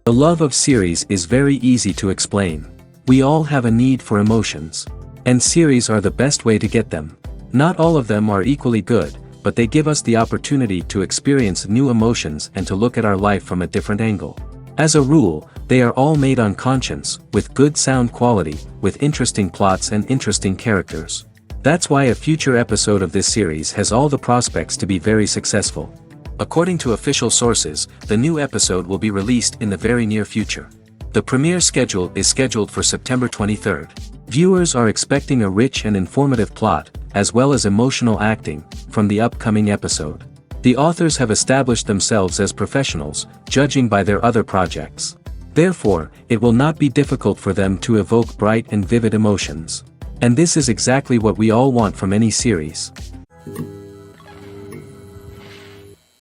The love of series is very easy to explain. We all have a need for emotions. And series are the best way to get them. Not all of them are equally good, but they give us the opportunity to experience new emotions and to look at our life from a different angle. As a rule, they are all made on conscience, with good sound quality, with interesting plots and interesting characters. That's why a future episode of this series has all the prospects to be very successful. According to official sources, the new episode will be released in the very near future. The premiere schedule is scheduled for September 23rd. Viewers are expecting a rich and informative plot, as well as emotional acting, from the upcoming episode. The authors have established themselves as professionals, judging by their other projects. Therefore, it will not be difficult for them to evoke bright and vivid emotions. And this is exactly what we all want from any series.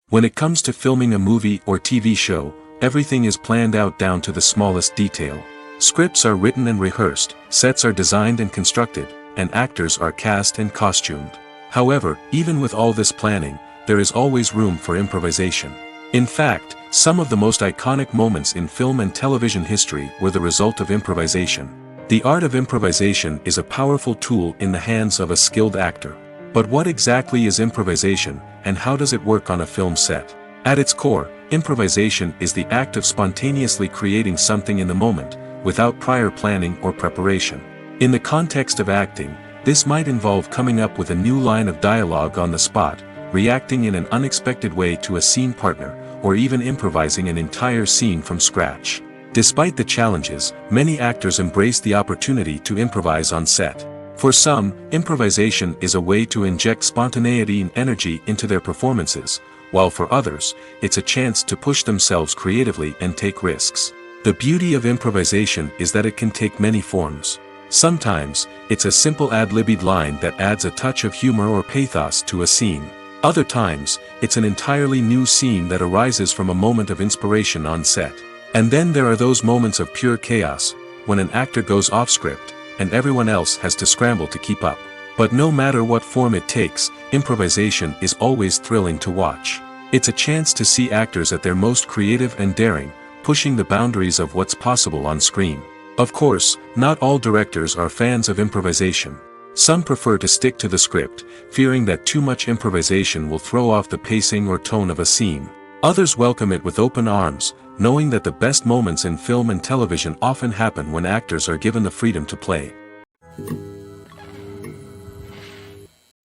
When it comes to filming a movie or TV show, everything is planned out down to the smallest detail. Scripts are written and rehearsed, sets are designed and constructed, and actors are cast and costumed. However, even with all this planning, there is always room for improvisation. In fact, some of the most iconic moments in film and television history were the result of improvisation. The art of improvisation is a powerful tool in the hands of a skilled actor. But what exactly is improvisation, and how does it work on a film set? At its core, improvisation is the act of spontaneously creating something in the moment, without prior planning or preparation. In the context of acting, this might involve coming up with a new line of dialogue on the spot, reacting in an unexpected way to a scene partner, or even improvising an entire scene from scratch. Despite the challenges, many actors embrace the opportunity to improvise on set. For some, improvisation is a way to inject spontaneity and energy into their performances, while for others, it's a chance to push themselves creatively and take risks. The beauty of improvisation is that it can take many forms. Sometimes, it's a simple ad-libbed line that adds a touch of humor or pathos to a scene. Other times, it's an entirely new scene that arises from a moment of inspiration on set. And then there are those moments of pure chaos, when an actor goes off script, and everyone else has to scramble to keep up. But no matter what form it takes, improvisation is always thrilling to watch. It's a chance to see actors at their most creative and daring, pushing the boundaries of what's possible on screen. Of course, not all directors are fans of improvisation. Some prefer to stick to the script, fearing that too much improvisation will throw off the pacing or tone of a scene. Others welcome it with open arms, knowing that the best moments in film and television often happen when actors are given the freedom to play.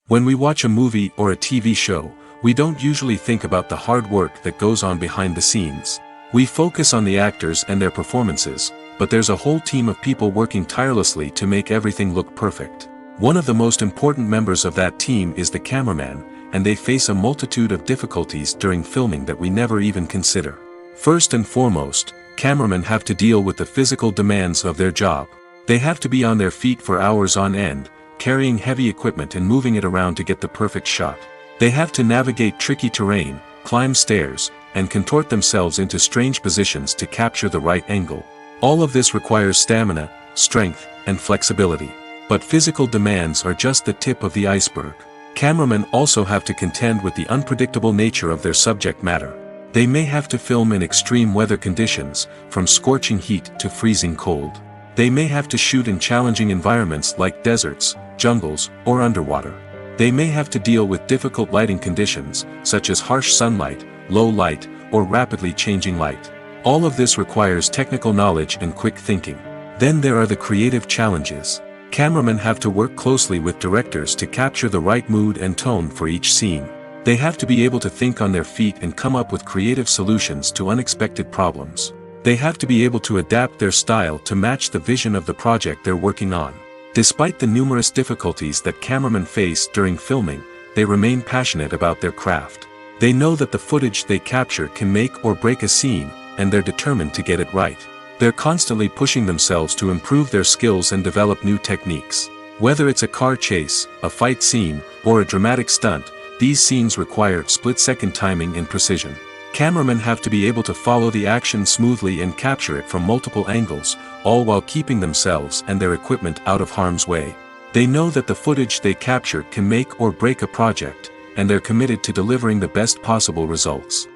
When we watch a movie or a TV show, we don't usually think about the hard work that goes on behind the scenes. We focus on the actors and their performances, but there's a whole team of people working tirelessly to make everything look perfect. One of the most important members of that team is the cameraman, and they face a multitude of difficulties during filming that we never even consider. First and foremost, cameramen have to deal with the physical demands of their job. They have to be on their feet for hours on end, carrying heavy equipment and moving it around to get the perfect shot. They have to navigate tricky terrain, climb stairs, and contort themselves into strange positions to capture the right angle. All of this requires stamina, strength, and flexibility. But physical demands are just the tip of the iceberg. Cameramen also have to contend with the unpredictable nature of their subject matter. They may have to film in extreme weather conditions, from scorching heat to freezing cold. They may have to shoot in challenging environments like deserts, jungles, or underwater. They may have to deal with difficult lighting conditions, such as harsh sunlight, low light, or rapidly changing light. All of this requires technical knowledge and quick thinking. Then there are the creative challenges. Cameramen have to work closely with directors to capture the right mood and tone for each scene. They have to be able to think on their feet and come up with creative solutions to unexpected problems. They have to be able to adapt their style to match the vision of the project they're working on. Despite the numerous difficulties that cameramen face during filming, they remain passionate about their craft. They know that the footage they capture can make or break a scene, and they're determined to get it right. They're constantly pushing themselves to improve their skills and develop new techniques. Whether it's a car chase, a fight scene, or a dramatic stunt, these scenes require split-second timing and precision. Cameramen have to be able to follow the action smoothly and capture it from multiple angles, all while keeping themselves and their equipment out of harm's way. They know that the footage they capture can make or break a project, and they're committed to delivering the best possible results.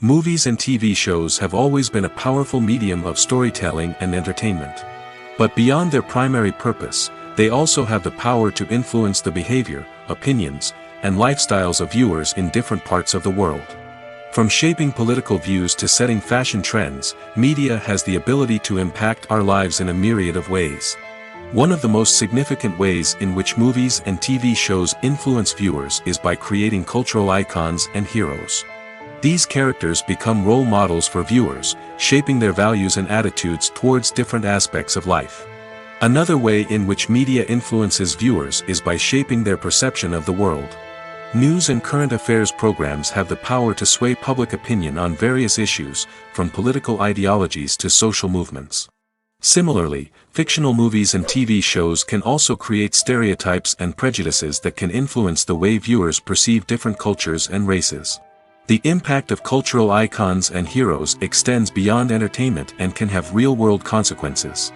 Movies and TV shows have always been a powerful medium of storytelling and entertainment. But beyond their primary purpose, they also have the power to influence the behavior, opinions, and lifestyles of viewers in different parts of the world. From shaping political views to setting fashion trends, media has the ability to impact our lives in a myriad of ways. One of the most significant ways in which movies and TV shows influence viewers is by creating cultural icons and heroes. These characters become role models for viewers, shaping their values and attitudes towards different aspects of life. Another way in which media influences viewers is by shaping their perception of the world. News and current affairs programs have the power to sway public opinion on various issues, from political ideologies to social movements. Similarly, fictional movies and TV shows can also create stereotypes and prejudices that can influence the way viewers perceive different cultures and races. The impact of cultural icons and heroes extends beyond entertainment and can have real-world consequences.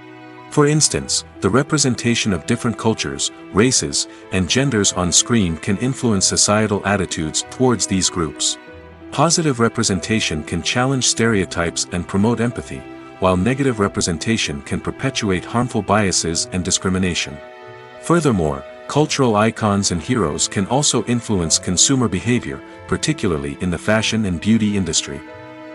For instance, the representation of different cultures, races, and genders on screen can influence societal attitudes towards these groups. Positive representation can challenge stereotypes and promote empathy, while negative representation can perpetuate harmful biases and discrimination. Furthermore, cultural icons and heroes can also influence consumer behavior, particularly in the fashion and beauty industry.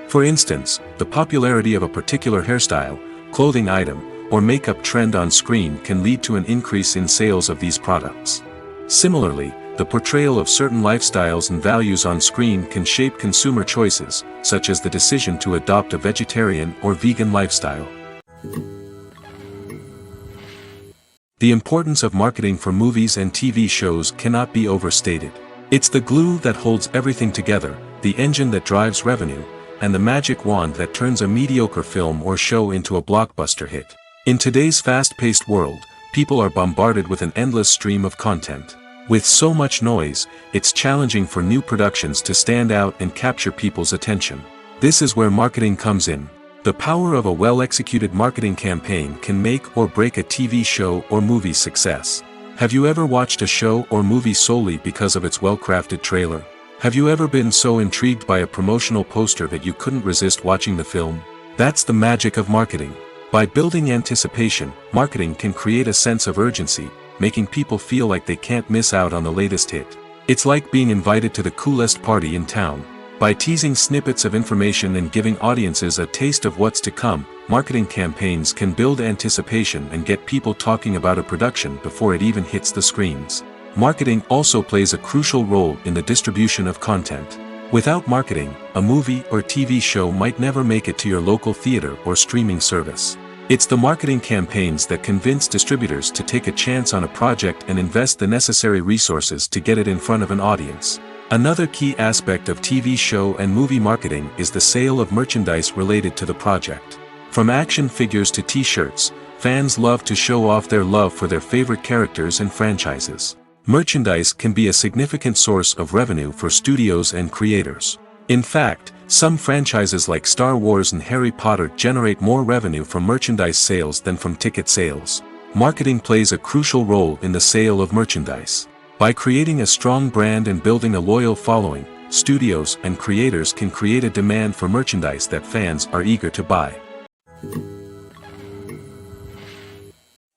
For instance, the popularity of a particular hairstyle, clothing item, or makeup trend on screen can lead to an increase in sales of these products. Similarly, the portrayal of certain lifestyles and values on screen can shape consumer choices, such as the decision to adopt a vegetarian or vegan lifestyle. The importance of marketing for movies and TV shows cannot be overstated. It's the glue that holds everything together, the engine that drives revenue, and the magic wand that turns a mediocre film or show into a blockbuster hit. In today's fast-paced world, people are bombarded with an endless stream of content. With so much noise, it's challenging for new productions to stand out and capture people's attention. This is where marketing comes in. The power of a well-executed marketing campaign can make or break a TV show or movie's success. Have you ever watched a show or movie solely because of its well-crafted trailer? Have you ever been so intrigued by a promotional poster that you couldn't resist watching the film? That's the magic of marketing. By building anticipation, marketing can create a sense of urgency, making people feel like they can't miss out on the latest hit. It's like being invited to the coolest party in town. By teasing snippets of information and giving audiences a taste of what's to come, marketing campaigns can build anticipation and get people talking about a production before it even hits the screens. Marketing also plays a crucial role in the distribution of content. Without marketing, a movie or TV show might never make it to your local theater or streaming service. It's the marketing campaigns that convince distributors to take a chance on a project and invest the necessary resources to get it in front of an audience. Another key aspect of TV show and movie marketing is the sale of merchandise related to the project. From action figures to t-shirts, fans love to show off their love for their favorite characters and franchises. Merchandise can be a significant source of revenue for studios and creators. In fact, some franchises like Star Wars and Harry Potter generate more revenue from merchandise sales than from ticket sales. Marketing plays a crucial role in the sale of merchandise. By creating a strong brand and building a loyal following, studios and creators can create a demand for merchandise that fans are eager to buy.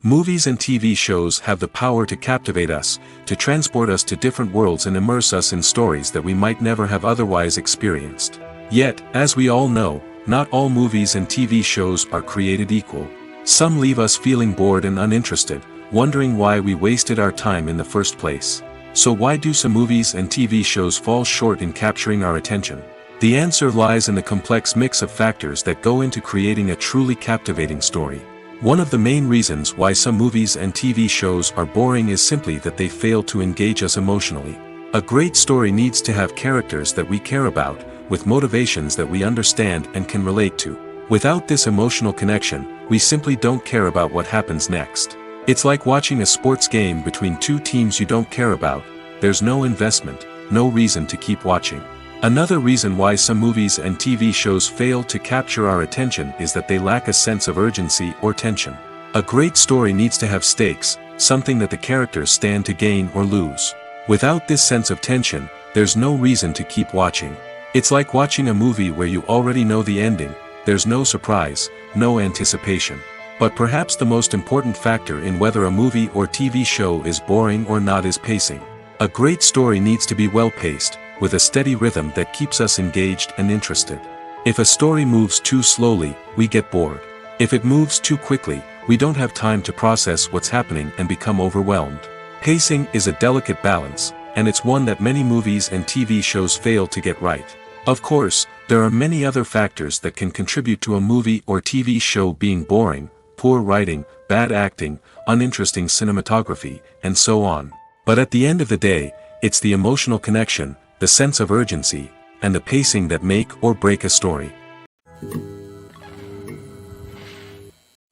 Movies and TV shows have the power to captivate us, to transport us to different worlds and immerse us in stories that we might never have otherwise experienced. Yet, as we all know, not all movies and TV shows are created equal. Some leave us feeling bored and uninterested, wondering why we wasted our time in the first place. So why do some movies and TV shows fall short in capturing our attention? The answer lies in the complex mix of factors that go into creating a truly captivating story. One of the main reasons why some movies and TV shows are boring is simply that they fail to engage us emotionally. A great story needs to have characters that we care about, with motivations that we understand and can relate to. Without this emotional connection, we simply don't care about what happens next. It's like watching a sports game between two teams you don't care about. There's no investment, no reason to keep watching. Another reason why some movies and TV shows fail to capture our attention is that they lack a sense of urgency or tension. A great story needs to have stakes, something that the characters stand to gain or lose. Without this sense of tension, there's no reason to keep watching. It's like watching a movie where you already know the ending, there's no surprise, no anticipation. But perhaps the most important factor in whether a movie or TV show is boring or not is pacing. A great story needs to be well paced, with a steady rhythm that keeps us engaged and interested. If a story moves too slowly, we get bored. If it moves too quickly, we don't have time to process what's happening and become overwhelmed. Pacing is a delicate balance, and it's one that many movies and TV shows fail to get right. Of course, there are many other factors that can contribute to a movie or TV show being boring: poor writing, bad acting, uninteresting cinematography, and so on. But at the end of the day, it's the emotional connection, the sense of urgency, and the pacing that make or break a story.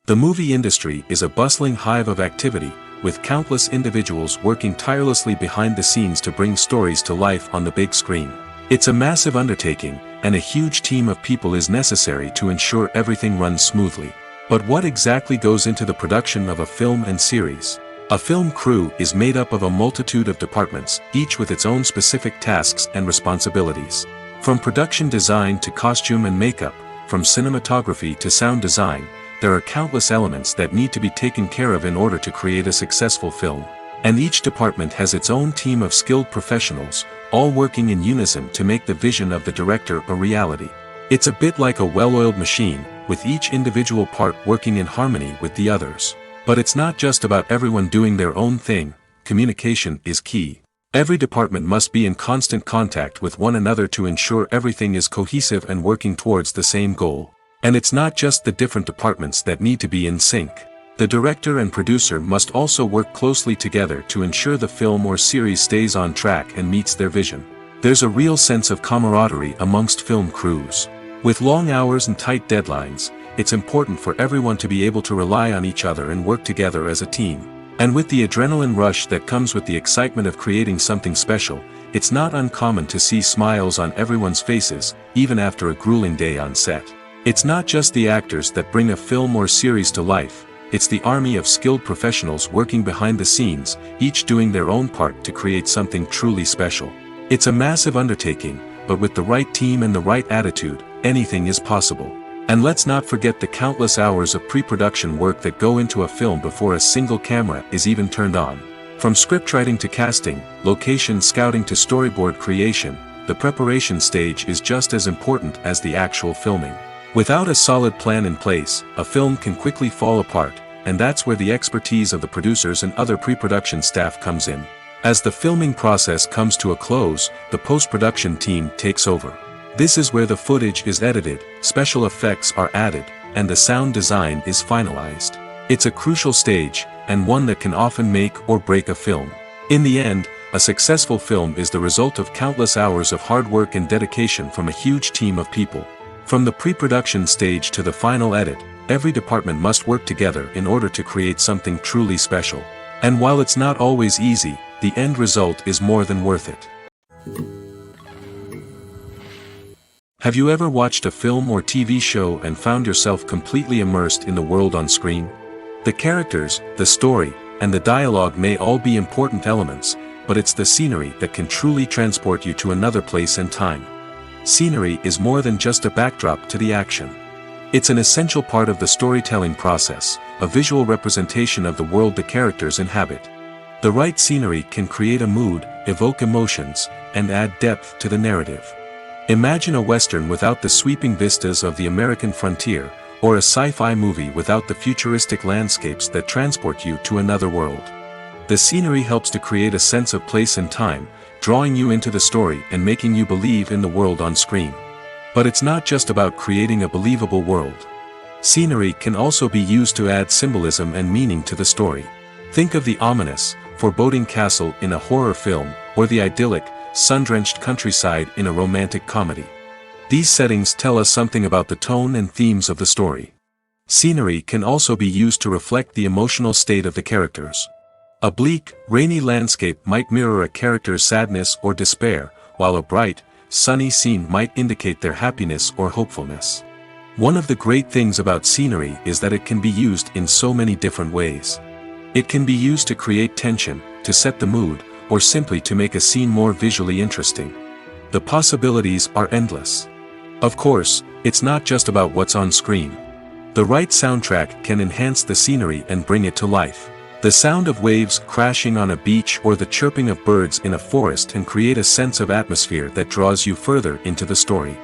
The movie industry is a bustling hive of activity, with countless individuals working tirelessly behind the scenes to bring stories to life on the big screen. It's a massive undertaking, and a huge team of people is necessary to ensure everything runs smoothly. But what exactly goes into the production of a film and series? A film crew is made up of a multitude of departments, each with its own specific tasks and responsibilities. From production design to costume and makeup, from cinematography to sound design, there are countless elements that need to be taken care of in order to create a successful film. And each department has its own team of skilled professionals, all working in unison to make the vision of the director a reality. It's a bit like a well-oiled machine, with each individual part working in harmony with the others. But it's not just about everyone doing their own thing. Communication is key. Every department must be in constant contact with one another to ensure everything is cohesive and working towards the same goal. And it's not just the different departments that need to be in sync. The director and producer must also work closely together to ensure the film or series stays on track and meets their vision. There's a real sense of camaraderie amongst film crews. With long hours and tight deadlines, it's important for everyone to be able to rely on each other and work together as a team. And with the adrenaline rush that comes with the excitement of creating something special, it's not uncommon to see smiles on everyone's faces, even after a grueling day on set. It's not just the actors that bring a film or series to life, it's the army of skilled professionals working behind the scenes, each doing their own part to create something truly special. It's a massive undertaking, but with the right team and the right attitude, anything is possible. And let's not forget the countless hours of pre-production work that go into a film before a single camera is even turned on. From scriptwriting to casting, location scouting to storyboard creation, the preparation stage is just as important as the actual filming. Without a solid plan in place, a film can quickly fall apart, and that's where the expertise of the producers and other pre-production staff comes in. As the filming process comes to a close, the post-production team takes over. This is where the footage is edited, special effects are added, and the sound design is finalized. It's a crucial stage, and one that can often make or break a film. In the end, a successful film is the result of countless hours of hard work and dedication from a huge team of people. From the pre-production stage to the final edit, every department must work together in order to create something truly special. And while it's not always easy, the end result is more than worth it. Have you ever watched a film or TV show and found yourself completely immersed in the world on screen? The characters, the story, and the dialogue may all be important elements, but it's the scenery that can truly transport you to another place and time. Scenery is more than just a backdrop to the action. It's an essential part of the storytelling process, a visual representation of the world the characters inhabit. The right scenery can create a mood, evoke emotions, and add depth to the narrative. Imagine a Western without the sweeping vistas of the American frontier, or a sci-fi movie without the futuristic landscapes that transport you to another world. The scenery helps to create a sense of place and time, drawing you into the story and making you believe in the world on screen. But it's not just about creating a believable world. Scenery can also be used to add symbolism and meaning to the story. Think of the ominous, foreboding castle in a horror film, or the idyllic, sun-drenched countryside in a romantic comedy. These settings tell us something about the tone and themes of the story. Scenery can also be used to reflect the emotional state of the characters. A bleak, rainy landscape might mirror a character's sadness or despair, while a bright, sunny scene might indicate their happiness or hopefulness. One of the great things about scenery is that it can be used in so many different ways. It can be used to create tension, to set the mood, or simply to make a scene more visually interesting. The possibilities are endless. Of course, it's not just about what's on screen. The right soundtrack can enhance the scenery and bring it to life. The sound of waves crashing on a beach or the chirping of birds in a forest can create a sense of atmosphere that draws you further into the story.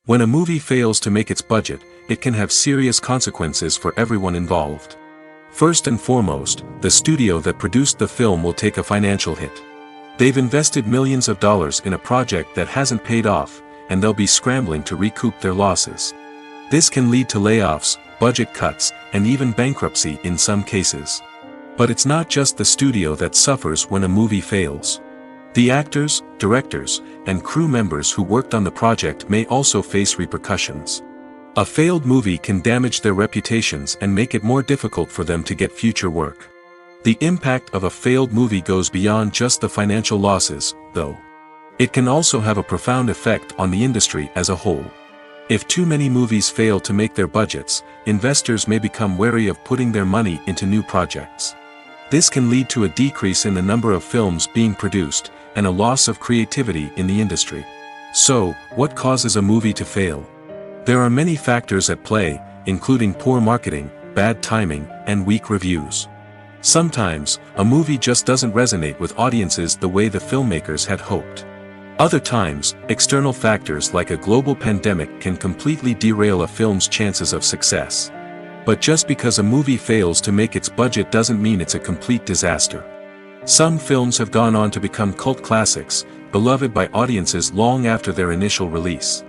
When a movie fails to make its budget, it can have serious consequences for everyone involved. First and foremost, the studio that produced the film will take a financial hit. They've invested millions of dollars in a project that hasn't paid off, and they'll be scrambling to recoup their losses. This can lead to layoffs, budget cuts, and even bankruptcy in some cases. But it's not just the studio that suffers when a movie fails. The actors, directors, and crew members who worked on the project may also face repercussions. A failed movie can damage their reputations and make it more difficult for them to get future work. The impact of a failed movie goes beyond just the financial losses, though. It can also have a profound effect on the industry as a whole. If too many movies fail to make their budgets, investors may become wary of putting their money into new projects. This can lead to a decrease in the number of films being produced, and a loss of creativity in the industry. So, what causes a movie to fail? There are many factors at play, including poor marketing, bad timing, and weak reviews. Sometimes, a movie just doesn't resonate with audiences the way the filmmakers had hoped. Other times, external factors like a global pandemic can completely derail a film's chances of success. But just because a movie fails to make its budget doesn't mean it's a complete disaster. Some films have gone on to become cult classics, beloved by audiences long after their initial release.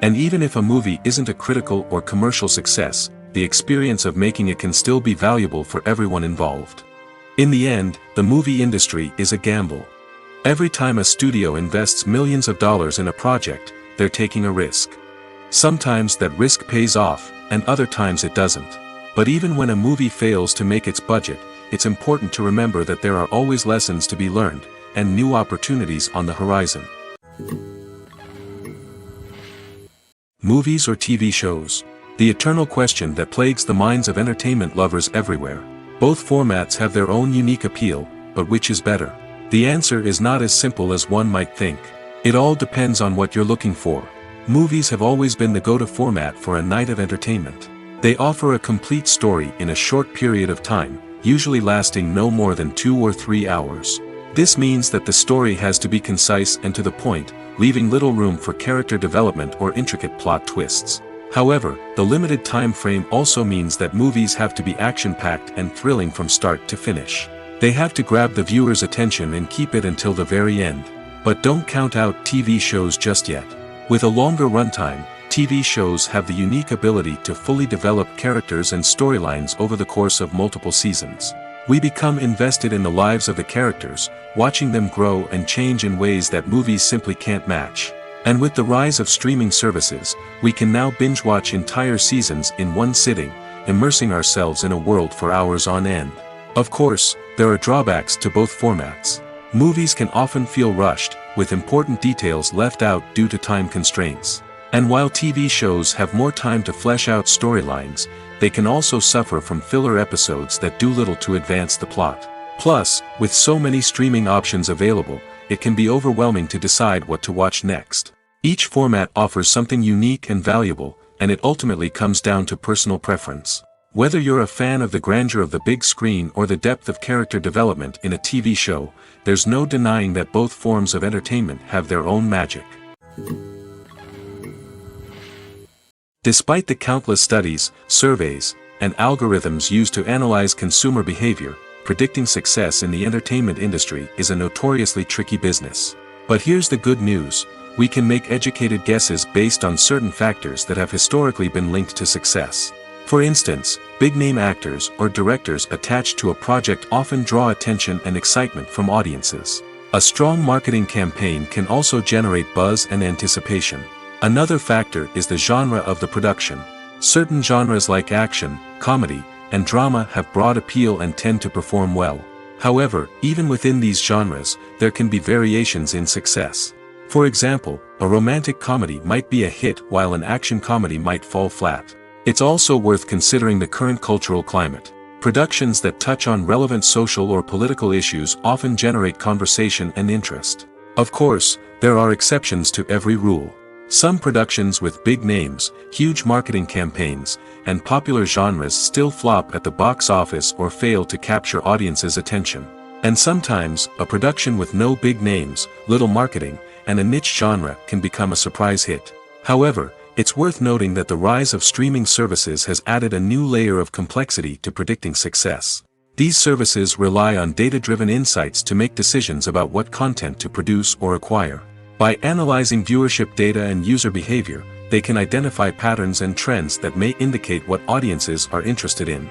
And even if a movie isn't a critical or commercial success, the experience of making it can still be valuable for everyone involved. In the end, the movie industry is a gamble. Every time a studio invests millions of dollars in a project, they're taking a risk. Sometimes that risk pays off, and other times it doesn't. But even when a movie fails to make its budget, it's important to remember that there are always lessons to be learned, and new opportunities on the horizon. Movies or TV shows? The eternal question that plagues the minds of entertainment lovers everywhere. Both formats have their own unique appeal, but which is better? The answer is not as simple as one might think. It all depends on what you're looking for. Movies have always been the go-to format for a night of entertainment. They offer a complete story in a short period of time, usually lasting no more than 2 or 3 hours. This means that the story has to be concise and to the point, leaving little room for character development or intricate plot twists. However, the limited time frame also means that movies have to be action-packed and thrilling from start to finish. They have to grab the viewer's attention and keep it until the very end. But don't count out TV shows just yet. With a longer runtime, TV shows have the unique ability to fully develop characters and storylines over the course of multiple seasons. We become invested in the lives of the characters, watching them grow and change in ways that movies simply can't match. And with the rise of streaming services, we can now binge-watch entire seasons in one sitting, immersing ourselves in a world for hours on end. Of course, there are drawbacks to both formats. Movies can often feel rushed, with important details left out due to time constraints. And while TV shows have more time to flesh out storylines, they can also suffer from filler episodes that do little to advance the plot. Plus, with so many streaming options available, it can be overwhelming to decide what to watch next. Each format offers something unique and valuable, and it ultimately comes down to personal preference. Whether you're a fan of the grandeur of the big screen or the depth of character development in a TV show, there's no denying that both forms of entertainment have their own magic. Despite the countless studies, surveys, and algorithms used to analyze consumer behavior, predicting success in the entertainment industry is a notoriously tricky business. But here's the good news: we can make educated guesses based on certain factors that have historically been linked to success. For instance, big-name actors or directors attached to a project often draw attention and excitement from audiences. A strong marketing campaign can also generate buzz and anticipation. Another factor is the genre of the production. Certain genres like action, comedy, and drama have broad appeal and tend to perform well. However, even within these genres, there can be variations in success. For example, a romantic comedy might be a hit while an action comedy might fall flat. It's also worth considering the current cultural climate. Productions that touch on relevant social or political issues often generate conversation and interest. Of course, there are exceptions to every rule. Some productions with big names, huge marketing campaigns, and popular genres still flop at the box office or fail to capture audiences' attention. And sometimes, a production with no big names, little marketing, and a niche genre can become a surprise hit. However, it's worth noting that the rise of streaming services has added a new layer of complexity to predicting success. These services rely on data-driven insights to make decisions about what content to produce or acquire. By analyzing viewership data and user behavior, they can identify patterns and trends that may indicate what audiences are interested in.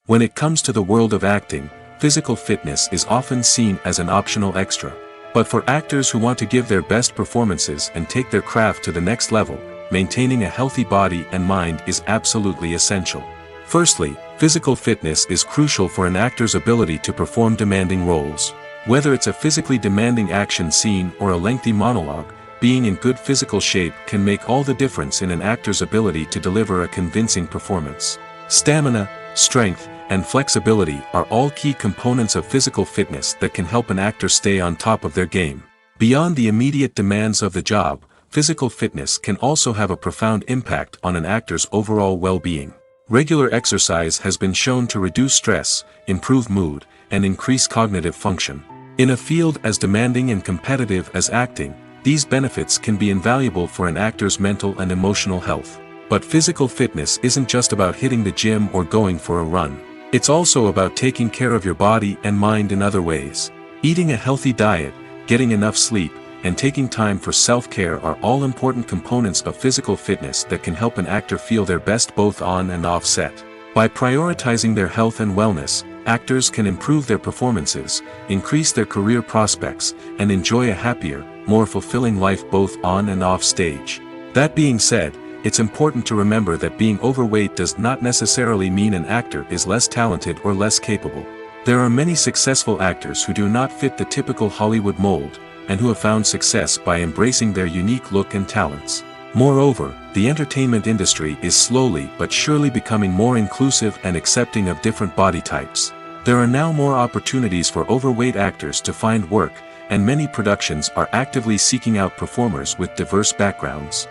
When it comes to the world of acting, physical fitness is often seen as an optional extra. But for actors who want to give their best performances and take their craft to the next level, maintaining a healthy body and mind is absolutely essential. Firstly, physical fitness is crucial for an actor's ability to perform demanding roles. Whether it's a physically demanding action scene or a lengthy monologue, being in good physical shape can make all the difference in an actor's ability to deliver a convincing performance. Stamina, strength, and flexibility are all key components of physical fitness that can help an actor stay on top of their game. Beyond the immediate demands of the job, physical fitness can also have a profound impact on an actor's overall well-being. Regular exercise has been shown to reduce stress, improve mood, and increase cognitive function. In a field as demanding and competitive as acting, these benefits can be invaluable for an actor's mental and emotional health. But physical fitness isn't just about hitting the gym or going for a run. It's also about taking care of your body and mind in other ways. Eating a healthy diet, getting enough sleep, and taking time for self-care are all important components of physical fitness that can help an actor feel their best both on and off set. By prioritizing their health and wellness, actors can improve their performances, increase their career prospects, and enjoy a happier, more fulfilling life both on and off stage. That being said, it's important to remember that being overweight does not necessarily mean an actor is less talented or less capable. There are many successful actors who do not fit the typical Hollywood mold, and who have found success by embracing their unique look and talents. Moreover, the entertainment industry is slowly but surely becoming more inclusive and accepting of different body types. There are now more opportunities for overweight actors to find work, and many productions are actively seeking out performers with diverse backgrounds.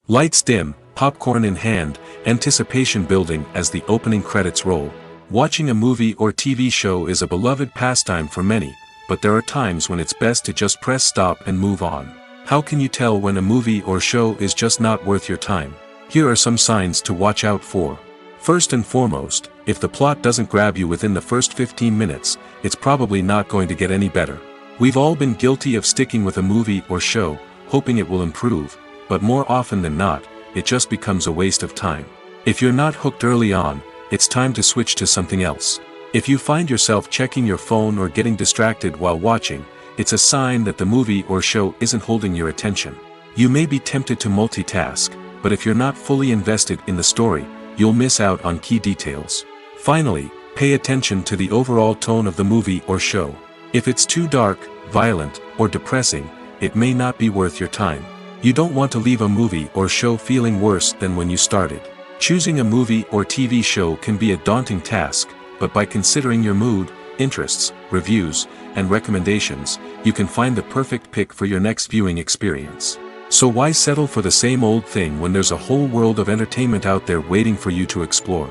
Lights dim, popcorn in hand, anticipation building as the opening credits roll. Watching a movie or TV show is a beloved pastime for many, but there are times when it's best to just press stop and move on. How can you tell when a movie or show is just not worth your time? Here are some signs to watch out for. First and foremost, if the plot doesn't grab you within the first 15 minutes, it's probably not going to get any better. We've all been guilty of sticking with a movie or show, hoping it will improve, but more often than not, it just becomes a waste of time. If you're not hooked early on, it's time to switch to something else. If you find yourself checking your phone or getting distracted while watching, it's a sign that the movie or show isn't holding your attention. You may be tempted to multitask, but if you're not fully invested in the story, you'll miss out on key details. Finally, pay attention to the overall tone of the movie or show. If it's too dark, violent, or depressing, it may not be worth your time. You don't want to leave a movie or show feeling worse than when you started. Choosing a movie or TV show can be a daunting task, but by considering your mood, interests, reviews, and recommendations, you can find the perfect pick for your next viewing experience. So why settle for the same old thing when there's a whole world of entertainment out there waiting for you to explore?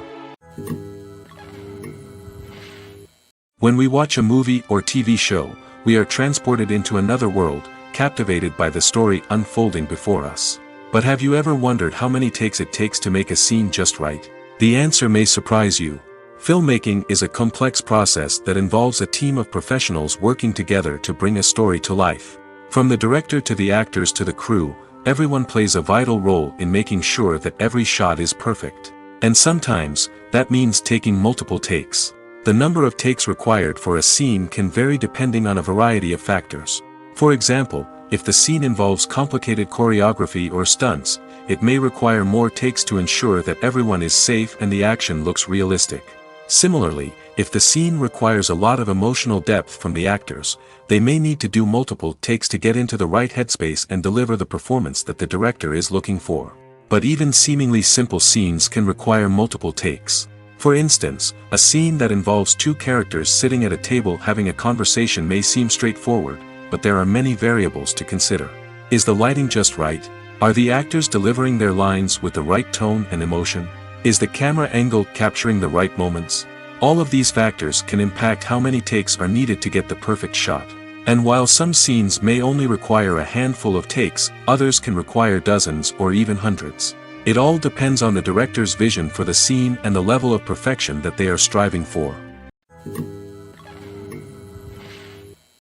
When we watch a movie or TV show, we are transported into another world, captivated by the story unfolding before us. But have you ever wondered how many takes it takes to make a scene just right? The answer may surprise you. Filmmaking is a complex process that involves a team of professionals working together to bring a story to life. From the director to the actors to the crew, everyone plays a vital role in making sure that every shot is perfect. And sometimes, that means taking multiple takes. The number of takes required for a scene can vary depending on a variety of factors. For example, if the scene involves complicated choreography or stunts, it may require more takes to ensure that everyone is safe and the action looks realistic. Similarly, If the scene requires a lot of emotional depth from the actors, they may need to do multiple takes to get into the right headspace and deliver the performance that the director is looking for. But even seemingly simple scenes can require multiple takes. For instance, a scene that involves two characters sitting at a table having a conversation may seem straightforward, but there are many variables to consider. Is the lighting just right? Are the actors delivering their lines with the right tone and emotion? Is the camera angle capturing the right moments? All of these factors can impact how many takes are needed to get the perfect shot. And while some scenes may only require a handful of takes, others can require dozens or even hundreds. It all depends on the director's vision for the scene and the level of perfection that they are striving for.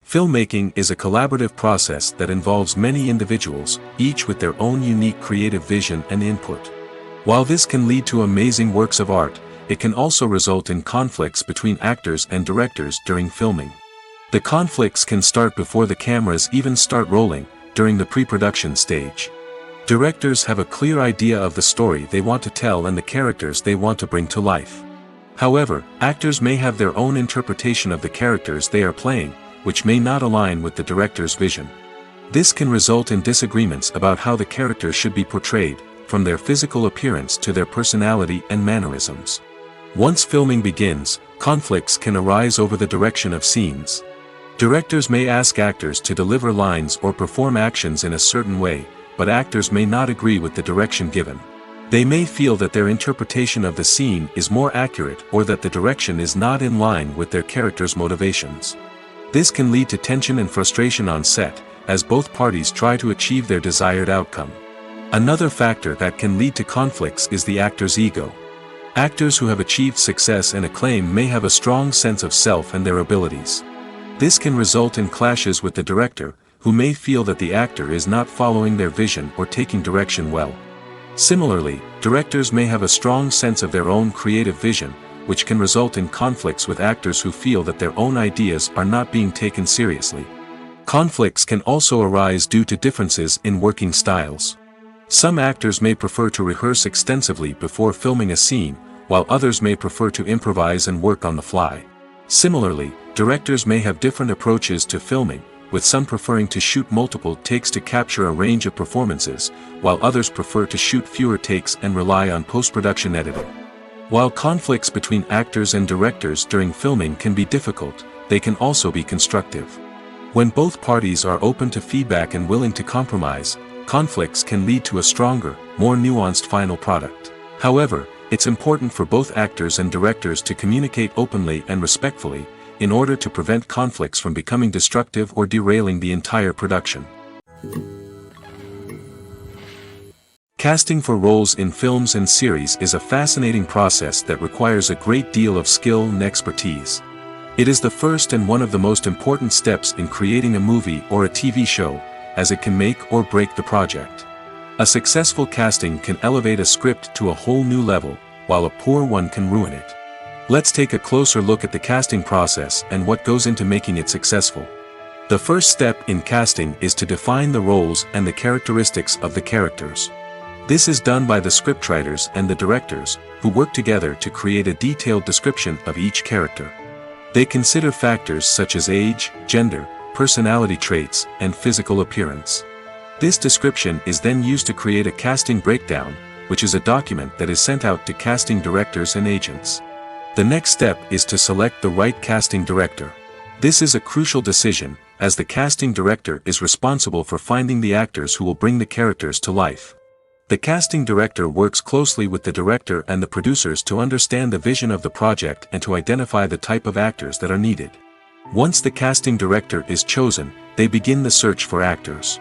Filmmaking is a collaborative process that involves many individuals, each with their own unique creative vision and input. While this can lead to amazing works of art, it can also result in conflicts between actors and directors during filming. The conflicts can start before the cameras even start rolling, during the pre-production stage. Directors have a clear idea of the story they want to tell and the characters they want to bring to life. However, actors may have their own interpretation of the characters they are playing, which may not align with the director's vision. This can result in disagreements about how the characters should be portrayed, from their physical appearance to their personality and mannerisms. Once filming begins, conflicts can arise over the direction of scenes. Directors may ask actors to deliver lines or perform actions in a certain way, but actors may not agree with the direction given. They may feel that their interpretation of the scene is more accurate or that the direction is not in line with their character's motivations. This can lead to tension and frustration on set, as both parties try to achieve their desired outcome. Another factor that can lead to conflicts is the actor's ego. Actors who have achieved success and acclaim may have a strong sense of self and their abilities. This can result in clashes with the director, who may feel that the actor is not following their vision or taking direction well. Similarly, directors may have a strong sense of their own creative vision, which can result in conflicts with actors who feel that their own ideas are not being taken seriously. Conflicts can also arise due to differences in working styles. Some actors may prefer to rehearse extensively before filming a scene, while others may prefer to improvise and work on the fly. Similarly, directors may have different approaches to filming, with some preferring to shoot multiple takes to capture a range of performances, while others prefer to shoot fewer takes and rely on post-production editing. While conflicts between actors and directors during filming can be difficult, they can also be constructive. When both parties are open to feedback and willing to compromise, conflicts can lead to a stronger, more nuanced final product. However, it's important for both actors and directors to communicate openly and respectfully, in order to prevent conflicts from becoming destructive or derailing the entire production. Casting for roles in films and series is a fascinating process that requires a great deal of skill and expertise. It is the first and one of the most important steps in creating a movie or a TV show, as it can make or break the project. A successful casting can elevate a script to a whole new level, while a poor one can ruin it. Let's take a closer look at the casting process and what goes into making it successful. The first step in casting is to define the roles and the characteristics of the characters. This is done by the scriptwriters and the directors, who work together to create a detailed description of each character. They consider factors such as age, gender, personality traits, and physical appearance. This description is then used to create a casting breakdown, which is a document that is sent out to casting directors and agents. The next step is to select the right casting director. This is a crucial decision, as the casting director is responsible for finding the actors who will bring the characters to life. The casting director works closely with the director and the producers to understand the vision of the project and to identify the type of actors that are needed. Once the casting director is chosen, they begin the search for actors.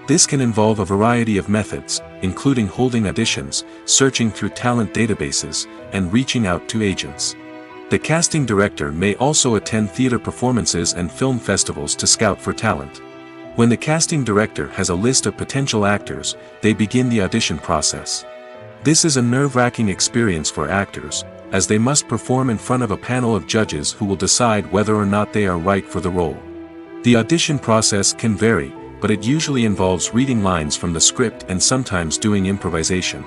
This can involve a variety of methods, including holding auditions, searching through talent databases, and reaching out to agents. The casting director may also attend theater performances and film festivals to scout for talent. When the casting director has a list of potential actors, they begin the audition process. This is a nerve-wracking experience for actors, as they must perform in front of a panel of judges who will decide whether or not they are right for the role. The audition process can vary, but it usually involves reading lines from the script and sometimes doing improvisation.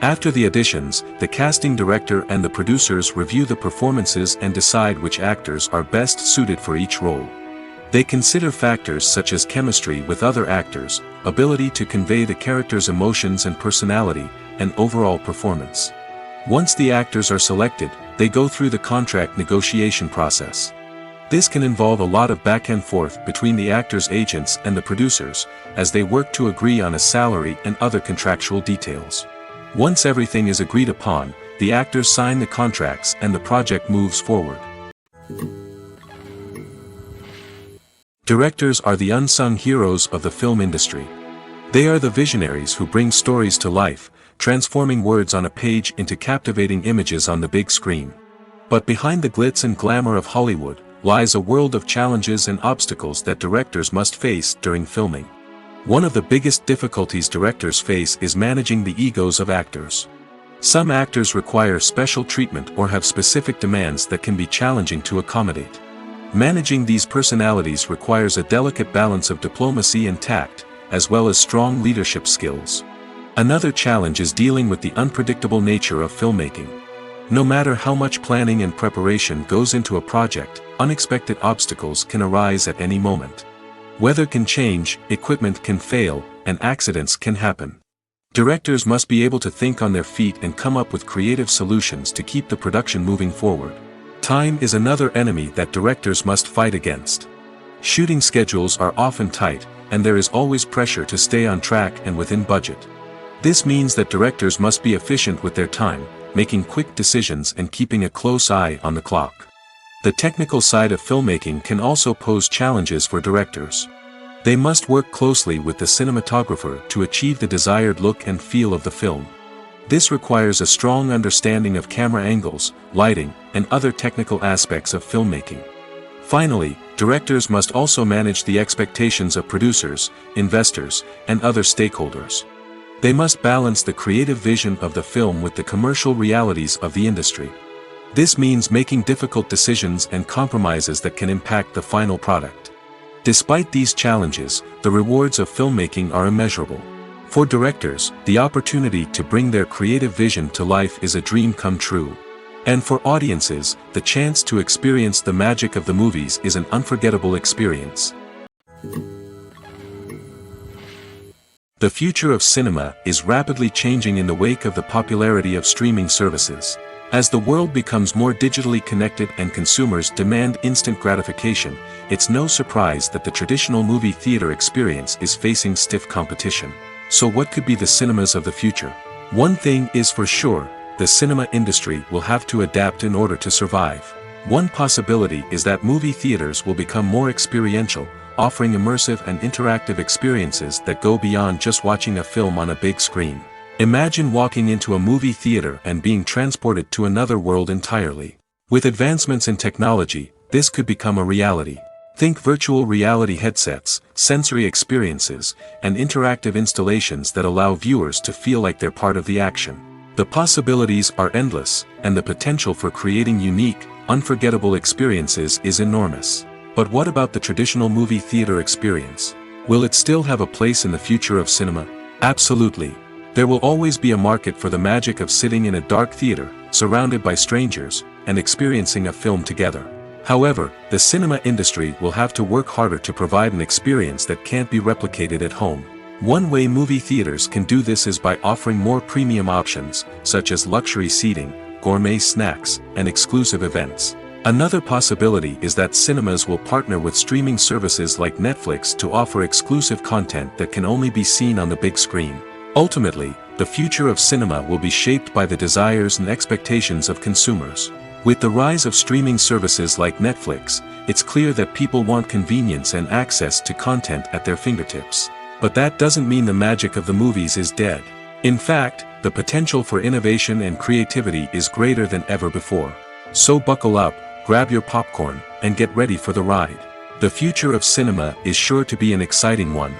After the auditions, the casting director and the producers review the performances and decide which actors are best suited for each role. They consider factors such as chemistry with other actors, ability to convey the character's emotions and personality, and overall performance. Once the actors are selected, they go through the contract negotiation process. This can involve a lot of back and forth between the actors' agents and the producers, as they work to agree on a salary and other contractual details. Once everything is agreed upon, the actors sign the contracts and the project moves forward. Directors are the unsung heroes of the film industry. They are the visionaries who bring stories to life, transforming words on a page into captivating images on the big screen. But behind the glitz and glamour of Hollywood, lies a world of challenges and obstacles that directors must face during filming. One of the biggest difficulties directors face is managing the egos of actors. Some actors require special treatment or have specific demands that can be challenging to accommodate. Managing these personalities requires a delicate balance of diplomacy and tact, as well as strong leadership skills. Another challenge is dealing with the unpredictable nature of filmmaking. No matter how much planning and preparation goes into a project, unexpected obstacles can arise at any moment. Weather can change, equipment can fail, and accidents can happen. Directors must be able to think on their feet and come up with creative solutions to keep the production moving forward. Time is another enemy that directors must fight against. Shooting schedules are often tight, and there is always pressure to stay on track and within budget. This means that directors must be efficient with their time, making quick decisions and keeping a close eye on the clock. The technical side of filmmaking can also pose challenges for directors. They must work closely with the cinematographer to achieve the desired look and feel of the film. This requires a strong understanding of camera angles, lighting, and other technical aspects of filmmaking. Finally, directors must also manage the expectations of producers, investors, and other stakeholders. They must balance the creative vision of the film with the commercial realities of the industry. This means making difficult decisions and compromises that can impact the final product. Despite these challenges, the rewards of filmmaking are immeasurable. For directors, the opportunity to bring their creative vision to life is a dream come true. And for audiences, the chance to experience the magic of the movies is an unforgettable experience. The future of cinema is rapidly changing in the wake of the popularity of streaming services. As the world becomes more digitally connected and consumers demand instant gratification, it's no surprise that the traditional movie theater experience is facing stiff competition. So what could be the cinemas of the future? One thing is for sure, the cinema industry will have to adapt in order to survive. One possibility is that movie theaters will become more experiential, offering immersive and interactive experiences that go beyond just watching a film on a big screen. Imagine walking into a movie theater and being transported to another world entirely. With advancements in technology, this could become a reality. Think virtual reality headsets, sensory experiences, and interactive installations that allow viewers to feel like they're part of the action. The possibilities are endless, and the potential for creating unique, unforgettable experiences is enormous. But what about the traditional movie theater experience? Will it still have a place in the future of cinema? Absolutely. There will always be a market for the magic of sitting in a dark theater, surrounded by strangers, and experiencing a film together. However, the cinema industry will have to work harder to provide an experience that can't be replicated at home. One way movie theaters can do this is by offering more premium options, such as luxury seating, gourmet snacks, and exclusive events. Another possibility is that cinemas will partner with streaming services like Netflix to offer exclusive content that can only be seen on the big screen. Ultimately, the future of cinema will be shaped by the desires and expectations of consumers. With the rise of streaming services like Netflix, it's clear that people want convenience and access to content at their fingertips. But that doesn't mean the magic of the movies is dead. In fact, the potential for innovation and creativity is greater than ever before. So buckle up, grab your popcorn, and get ready for the ride. The future of cinema is sure to be an exciting one.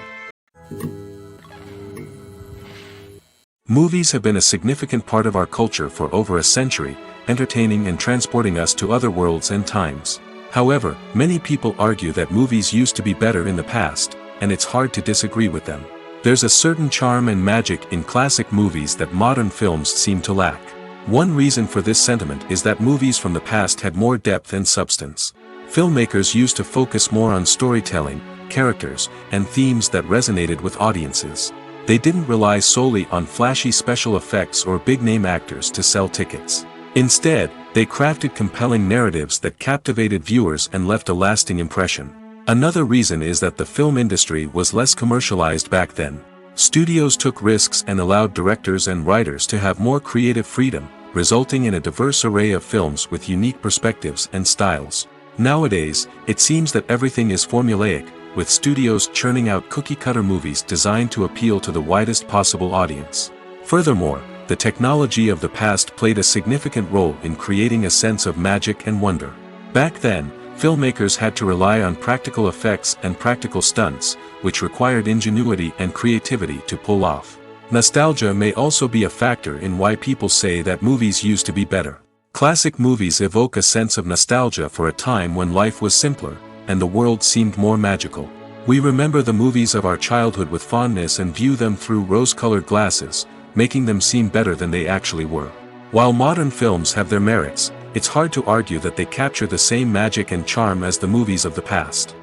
Movies have been a significant part of our culture for over a century, entertaining and transporting us to other worlds and times. However, many people argue that movies used to be better in the past, and it's hard to disagree with them. There's a certain charm and magic in classic movies that modern films seem to lack. One reason for this sentiment is that movies from the past had more depth and substance. Filmmakers used to focus more on storytelling, characters, and themes that resonated with audiences. They didn't rely solely on flashy special effects or big-name actors to sell tickets. Instead, they crafted compelling narratives that captivated viewers and left a lasting impression. Another reason is that the film industry was less commercialized back then. Studios took risks and allowed directors and writers to have more creative freedom, resulting in a diverse array of films with unique perspectives and styles. Nowadays, it seems that everything is formulaic, with studios churning out cookie-cutter movies designed to appeal to the widest possible audience. Furthermore, the technology of the past played a significant role in creating a sense of magic and wonder. Back then, filmmakers had to rely on practical effects and practical stunts, which required ingenuity and creativity to pull off. Nostalgia may also be a factor in why people say that movies used to be better. Classic movies evoke a sense of nostalgia for a time when life was simpler, and the world seemed more magical. We remember the movies of our childhood with fondness and view them through rose-colored glasses, making them seem better than they actually were. While modern films have their merits, it's hard to argue that they capture the same magic and charm as the movies of the past.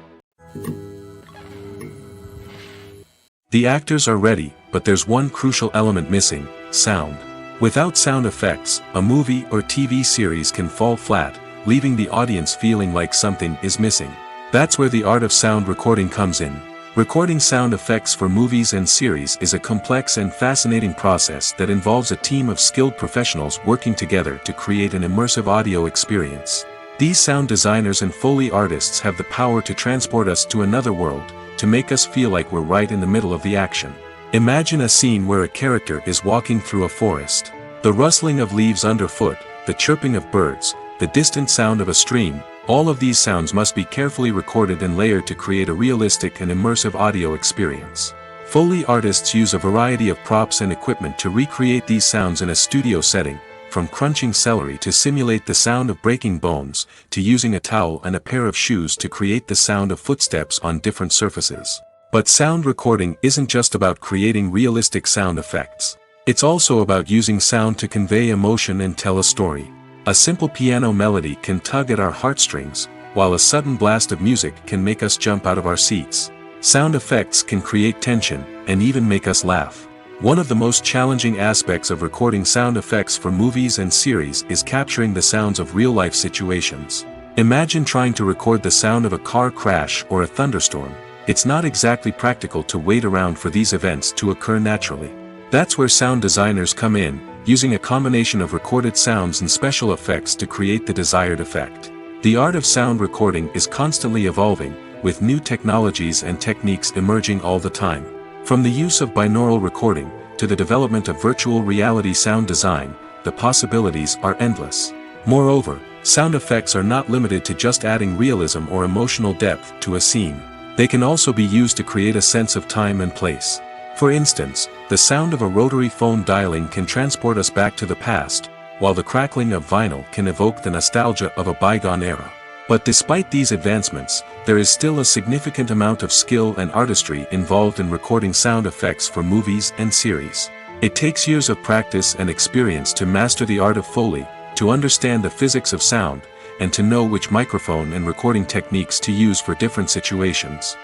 The actors are ready, but there's one crucial element missing: sound. Without sound effects, a movie or TV series can fall flat, leaving the audience feeling like something is missing. That's where the art of sound recording comes in. Recording sound effects for movies and series is a complex and fascinating process that involves a team of skilled professionals working together to create an immersive audio experience. These sound designers and Foley artists have the power to transport us to another world, to make us feel like we're right in the middle of the action. Imagine a scene where a character is walking through a forest. The rustling of leaves underfoot, the chirping of birds, the distant sound of a stream, all of these sounds must be carefully recorded and layered to create a realistic and immersive audio experience. Foley artists use a variety of props and equipment to recreate these sounds in a studio setting, from crunching celery to simulate the sound of breaking bones, to using a towel and a pair of shoes to create the sound of footsteps on different surfaces. But sound recording isn't just about creating realistic sound effects. It's also about using sound to convey emotion and tell a story. A simple piano melody can tug at our heartstrings, while a sudden blast of music can make us jump out of our seats. Sound effects can create tension, and even make us laugh. One of the most challenging aspects of recording sound effects for movies and series is capturing the sounds of real-life situations. Imagine trying to record the sound of a car crash or a thunderstorm. It's not exactly practical to wait around for these events to occur naturally. That's where sound designers come in, using a combination of recorded sounds and special effects to create the desired effect. The art of sound recording is constantly evolving, with new technologies and techniques emerging all the time. From the use of binaural recording, to the development of virtual reality sound design, the possibilities are endless. Moreover, sound effects are not limited to just adding realism or emotional depth to a scene. They can also be used to create a sense of time and place. For instance, the sound of a rotary phone dialing can transport us back to the past, while the crackling of vinyl can evoke the nostalgia of a bygone era. But despite these advancements, there is still a significant amount of skill and artistry involved in recording sound effects for movies and series. It takes years of practice and experience to master the art of Foley, to understand the physics of sound, and to know which microphone and recording techniques to use for different situations.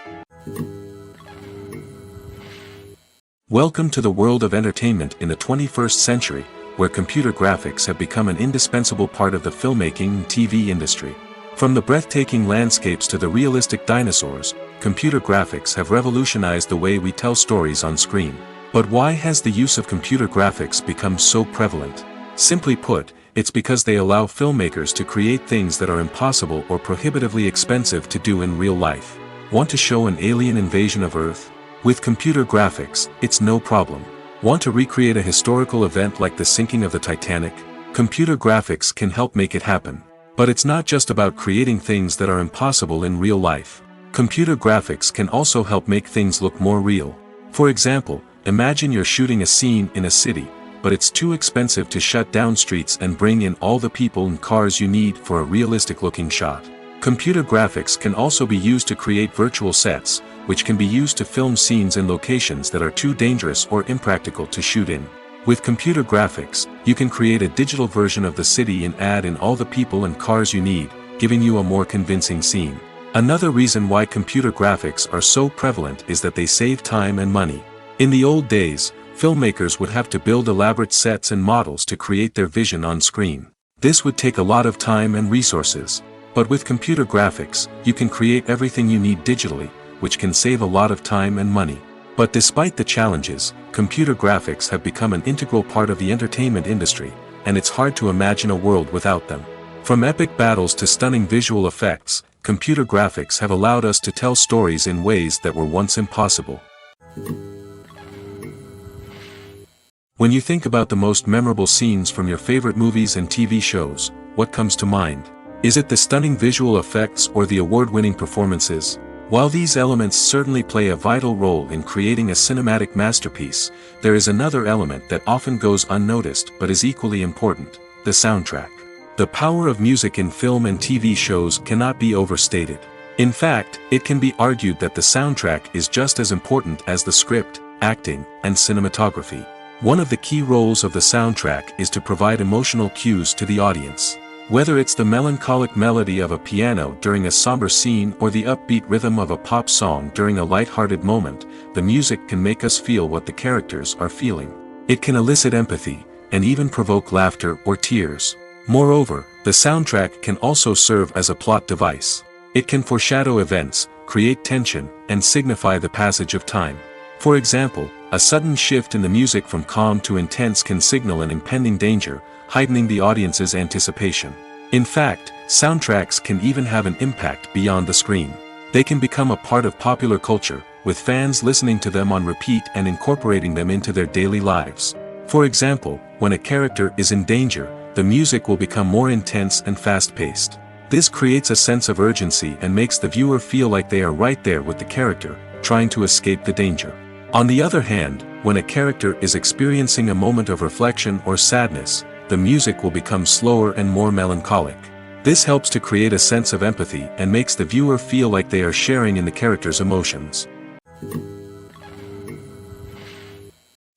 Welcome to the world of entertainment in the 21st century, where computer graphics have become an indispensable part of the filmmaking and TV industry. From the breathtaking landscapes to the realistic dinosaurs, computer graphics have revolutionized the way we tell stories on screen. But why has the use of computer graphics become so prevalent? Simply put, it's because they allow filmmakers to create things that are impossible or prohibitively expensive to do in real life. Want to show an alien invasion of Earth? With computer graphics, it's no problem. Want to recreate a historical event like the sinking of the Titanic? Computer graphics can help make it happen. But it's not just about creating things that are impossible in real life. Computer graphics can also help make things look more real. For example, imagine you're shooting a scene in a city, but it's too expensive to shut down streets and bring in all the people and cars you need for a realistic-looking shot. Computer graphics can also be used to create virtual sets, which can be used to film scenes in locations that are too dangerous or impractical to shoot in. With computer graphics, you can create a digital version of the city and add in all the people and cars you need, giving you a more convincing scene. Another reason why computer graphics are so prevalent is that they save time and money. In the old days, filmmakers would have to build elaborate sets and models to create their vision on screen. This would take a lot of time and resources. But with computer graphics, you can create everything you need digitally, which can save a lot of time and money. But despite the challenges, computer graphics have become an integral part of the entertainment industry, and it's hard to imagine a world without them. From epic battles to stunning visual effects, computer graphics have allowed us to tell stories in ways that were once impossible. When you think about the most memorable scenes from your favorite movies and TV shows, what comes to mind? Is it the stunning visual effects or the award-winning performances? While these elements certainly play a vital role in creating a cinematic masterpiece, there is another element that often goes unnoticed but is equally important: the soundtrack. The power of music in film and TV shows cannot be overstated. In fact, it can be argued that the soundtrack is just as important as the script, acting, and cinematography. One of the key roles of the soundtrack is to provide emotional cues to the audience. Whether it's the melancholic melody of a piano during a somber scene or the upbeat rhythm of a pop song during a light-hearted moment, the music can make us feel what the characters are feeling. It can elicit empathy, and even provoke laughter or tears. Moreover, the soundtrack can also serve as a plot device. It can foreshadow events, create tension, and signify the passage of time. For example, a sudden shift in the music from calm to intense can signal an impending danger, heightening the audience's anticipation. In fact, soundtracks can even have an impact beyond the screen. They can become a part of popular culture, with fans listening to them on repeat and incorporating them into their daily lives. For example, when a character is in danger, the music will become more intense and fast-paced. This creates a sense of urgency and makes the viewer feel like they are right there with the character, trying to escape the danger. On the other hand, when a character is experiencing a moment of reflection or sadness, the music will become slower and more melancholic. This helps to create a sense of empathy and makes the viewer feel like they are sharing in the character's emotions.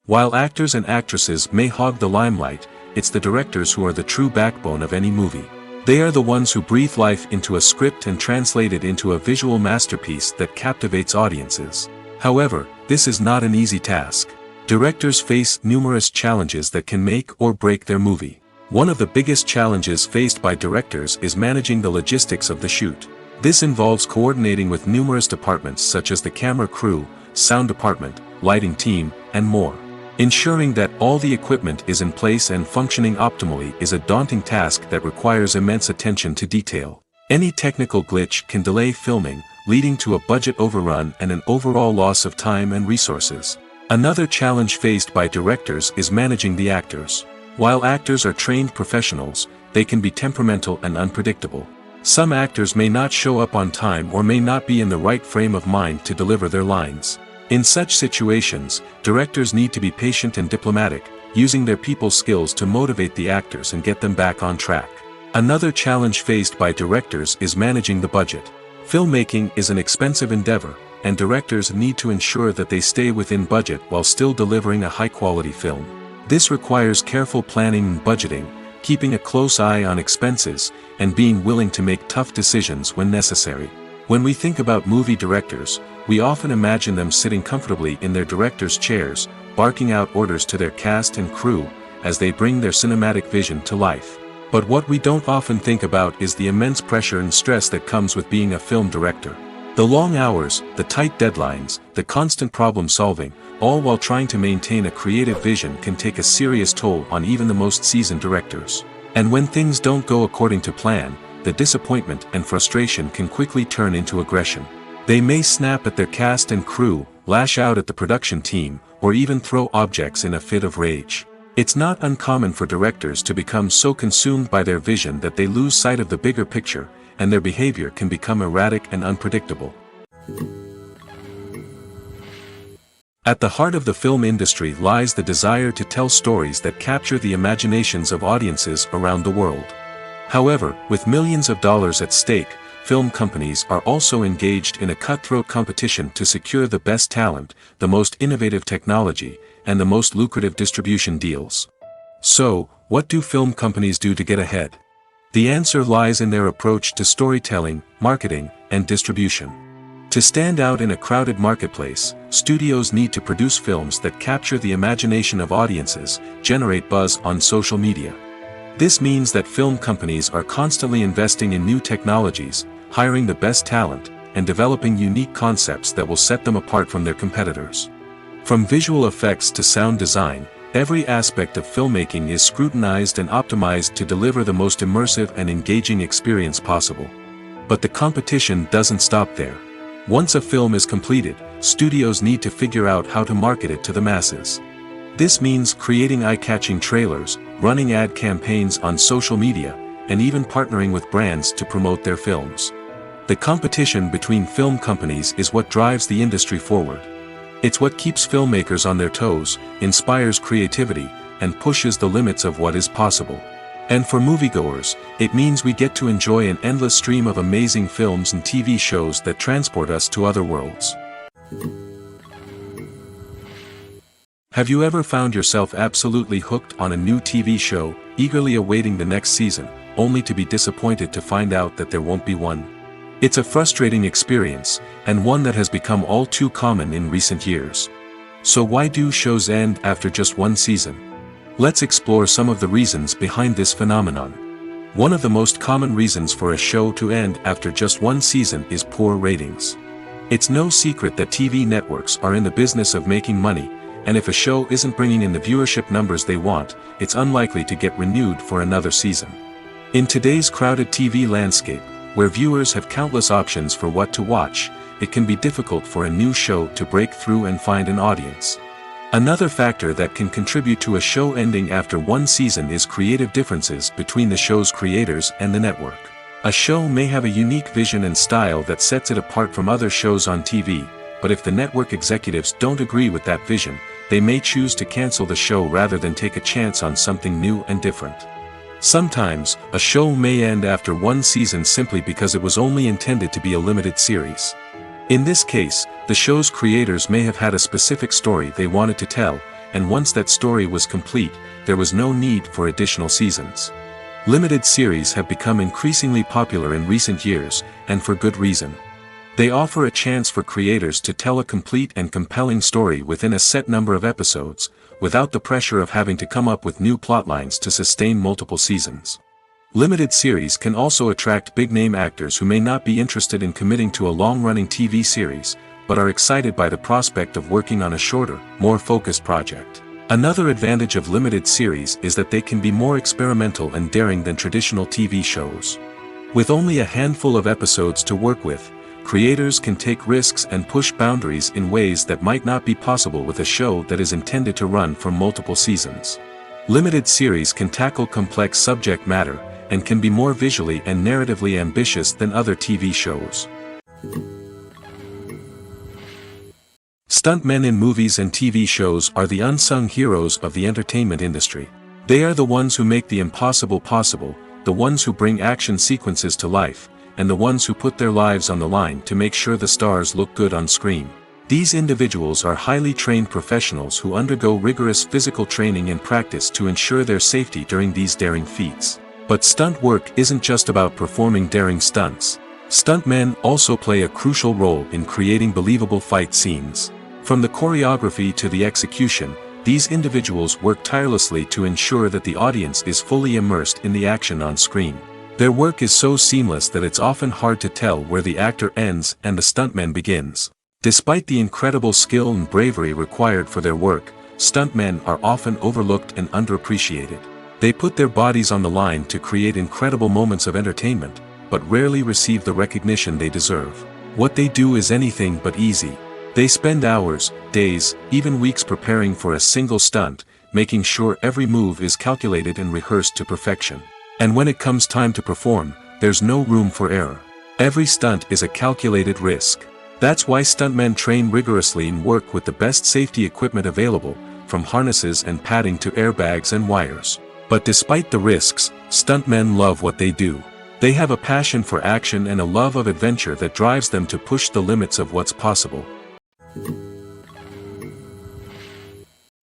While actors and actresses may hog the limelight, it's the directors who are the true backbone of any movie. They are the ones who breathe life into a script and translate it into a visual masterpiece that captivates audiences. However, this is not an easy task. Directors face numerous challenges that can make or break their movie. One of the biggest challenges faced by directors is managing the logistics of the shoot. This involves coordinating with numerous departments such as the camera crew, sound department, lighting team, and more. Ensuring that all the equipment is in place and functioning optimally is a daunting task that requires immense attention to detail. Any technical glitch can delay filming, leading to a budget overrun and an overall loss of time and resources. Another challenge faced by directors is managing the actors. While actors are trained professionals, they can be temperamental and unpredictable. Some actors may not show up on time or may not be in the right frame of mind to deliver their lines. In such situations, directors need to be patient and diplomatic, using their people skills to motivate the actors and get them back on track. Another challenge faced by directors is managing the budget. Filmmaking is an expensive endeavor, and directors need to ensure that they stay within budget while still delivering a high-quality film. This requires careful planning and budgeting, keeping a close eye on expenses, and being willing to make tough decisions when necessary. When we think about movie directors, we often imagine them sitting comfortably in their director's chairs, barking out orders to their cast and crew, as they bring their cinematic vision to life. But what we don't often think about is the immense pressure and stress that comes with being a film director. The long hours, the tight deadlines, the constant problem-solving, all while trying to maintain a creative vision can take a serious toll on even the most seasoned directors. And when things don't go according to plan, the disappointment and frustration can quickly turn into aggression. They may snap at their cast and crew, lash out at the production team, or even throw objects in a fit of rage. It's not uncommon for directors to become so consumed by their vision that they lose sight of the bigger picture, and their behavior can become erratic and unpredictable. At the heart of the film industry lies the desire to tell stories that capture the imaginations of audiences around the world. However, with millions of dollars at stake, film companies are also engaged in a cutthroat competition to secure the best talent, the most innovative technology, and the most lucrative distribution deals. So, what do film companies do to get ahead? The answer lies in their approach to storytelling, marketing, and distribution. To stand out in a crowded marketplace, studios need to produce films that capture the imagination of audiences, generate buzz on social media. This means that film companies are constantly investing in new technologies, hiring the best talent, and developing unique concepts that will set them apart from their competitors. From visual effects to sound design, every aspect of filmmaking is scrutinized and optimized to deliver the most immersive and engaging experience possible. But the competition doesn't stop there. Once a film is completed, studios need to figure out how to market it to the masses. This means creating eye-catching trailers, running ad campaigns on social media, and even partnering with brands to promote their films. The competition between film companies is what drives the industry forward. It's what keeps filmmakers on their toes, inspires creativity, and pushes the limits of what is possible. And for moviegoers, it means we get to enjoy an endless stream of amazing films and TV shows that transport us to other worlds. Have you ever found yourself absolutely hooked on a new TV show, eagerly awaiting the next season, only to be disappointed to find out that there won't be one? It's a frustrating experience, and one that has become all too common in recent years. So why do shows end after just one season? Let's explore some of the reasons behind this phenomenon. One of the most common reasons for a show to end after just one season is poor ratings. It's no secret that TV networks are in the business of making money, and if a show isn't bringing in the viewership numbers they want, it's unlikely to get renewed for another season. In today's crowded TV landscape, where viewers have countless options for what to watch, it can be difficult for a new show to break through and find an audience. Another factor that can contribute to a show ending after one season is creative differences between the show's creators and the network. A show may have a unique vision and style that sets it apart from other shows on TV, but if the network executives don't agree with that vision, they may choose to cancel the show rather than take a chance on something new and different. Sometimes, a show may end after one season simply because it was only intended to be a limited series. In this case, the show's creators may have had a specific story they wanted to tell, and once that story was complete, there was no need for additional seasons. Limited series have become increasingly popular in recent years, and for good reason. They offer a chance for creators to tell a complete and compelling story within a set number of episodes, without the pressure of having to come up with new plotlines to sustain multiple seasons. Limited series can also attract big-name actors who may not be interested in committing to a long-running TV series, but are excited by the prospect of working on a shorter, more focused project. Another advantage of limited series is that they can be more experimental and daring than traditional TV shows. With only a handful of episodes to work with, creators can take risks and push boundaries in ways that might not be possible with a show that is intended to run for multiple seasons. Limited series can tackle complex subject matter, and can be more visually and narratively ambitious than other TV shows. Stuntmen in movies and TV shows are the unsung heroes of the entertainment industry. They are the ones who make the impossible possible, the ones who bring action sequences to life, and the ones who put their lives on the line to make sure the stars look good on screen. These individuals are highly trained professionals who undergo rigorous physical training and practice to ensure their safety during these daring feats. But stunt work isn't just about performing daring stunts. Stuntmen also play a crucial role in creating believable fight scenes. From the choreography to the execution, these individuals work tirelessly to ensure that the audience is fully immersed in the action on screen. Their work is so seamless that it's often hard to tell where the actor ends and the stuntman begins. Despite the incredible skill and bravery required for their work, stuntmen are often overlooked and underappreciated. They put their bodies on the line to create incredible moments of entertainment, but rarely receive the recognition they deserve. What they do is anything but easy. They spend hours, days, even weeks preparing for a single stunt, making sure every move is calculated and rehearsed to perfection. And when it comes time to perform, there's no room for error. Every stunt is a calculated risk. That's why stuntmen train rigorously and work with the best safety equipment available, from harnesses and padding to airbags and wires. But despite the risks, stuntmen love what they do. They have a passion for action and a love of adventure that drives them to push the limits of what's possible.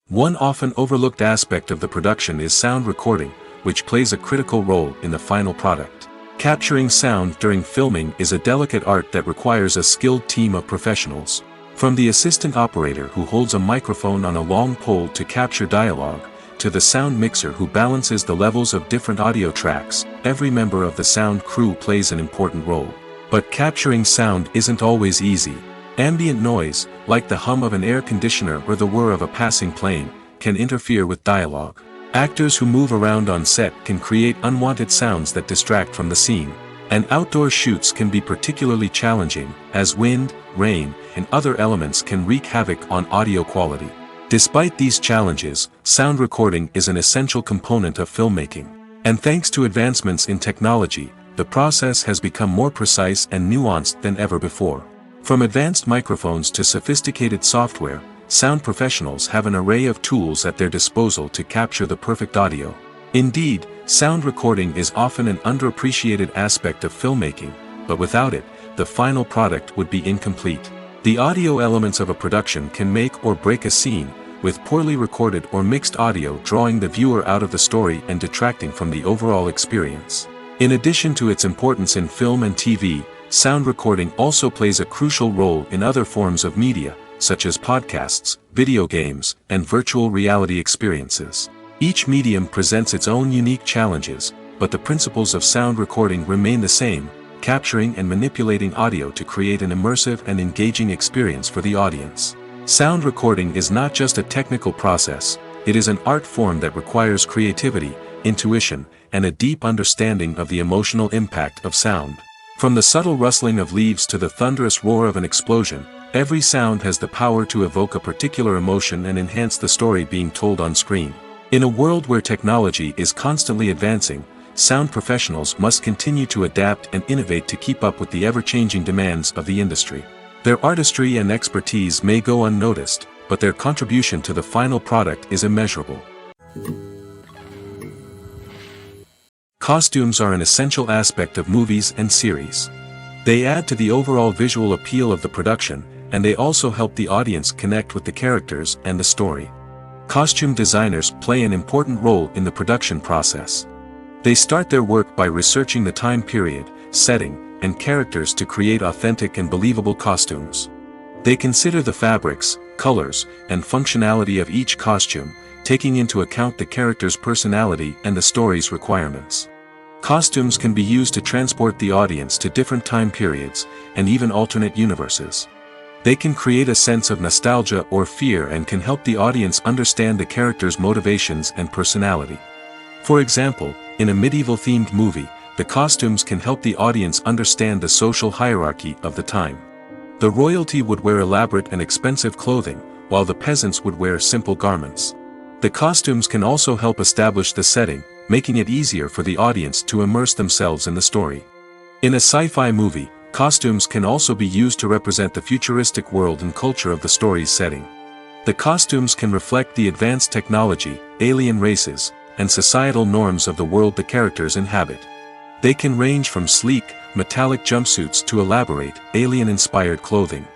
One often overlooked aspect of the production is sound recording, which plays a critical role in the final product. Capturing sound during filming is a delicate art that requires a skilled team of professionals. From the assistant operator who holds a microphone on a long pole to capture dialogue, to the sound mixer who balances the levels of different audio tracks, every member of the sound crew plays an important role. But capturing sound isn't always easy. Ambient noise, like the hum of an air conditioner or the whir of a passing plane, can interfere with dialogue. Actors who move around on set can create unwanted sounds that distract from the scene. And outdoor shoots can be particularly challenging, as wind, rain, and other elements can wreak havoc on audio quality. Despite these challenges, sound recording is an essential component of filmmaking. And thanks to advancements in technology, the process has become more precise and nuanced than ever before. From advanced microphones to sophisticated software, sound professionals have an array of tools at their disposal to capture the perfect audio. Indeed, sound recording is often an underappreciated aspect of filmmaking, but without it, the final product would be incomplete. The audio elements of a production can make or break a scene, with poorly recorded or mixed audio drawing the viewer out of the story and detracting from the overall experience. In addition to its importance in film and TV, sound recording also plays a crucial role in other forms of media, such as podcasts, video games, and virtual reality experiences. Each medium presents its own unique challenges, but the principles of sound recording remain the same, capturing and manipulating audio to create an immersive and engaging experience for the audience. Sound recording is not just a technical process, it is an art form that requires creativity, intuition, and a deep understanding of the emotional impact of sound. From the subtle rustling of leaves to the thunderous roar of an explosion, every sound has the power to evoke a particular emotion and enhance the story being told on screen. In a world where technology is constantly advancing, sound professionals must continue to adapt and innovate to keep up with the ever-changing demands of the industry. Their artistry and expertise may go unnoticed, but their contribution to the final product is immeasurable. Costumes are an essential aspect of movies and series. They add to the overall visual appeal of the production, and they also help the audience connect with the characters and the story. Costume designers play an important role in the production process. They start their work by researching the time period, setting, and characters to create authentic and believable costumes. They consider the fabrics, colors, and functionality of each costume, taking into account the character's personality and the story's requirements. Costumes can be used to transport the audience to different time periods, and even alternate universes. They can create a sense of nostalgia or fear and can help the audience understand the character's motivations and personality. For example, in a medieval-themed movie, the costumes can help the audience understand the social hierarchy of the time. The royalty would wear elaborate and expensive clothing, while the peasants would wear simple garments. The costumes can also help establish the setting, making it easier for the audience to immerse themselves in the story. In a sci-fi movie, costumes can also be used to represent the futuristic world and culture of the story's setting. The costumes can reflect the advanced technology, alien races, and societal norms of the world the characters inhabit. They can range from sleek, metallic jumpsuits to elaborate, alien-inspired clothing.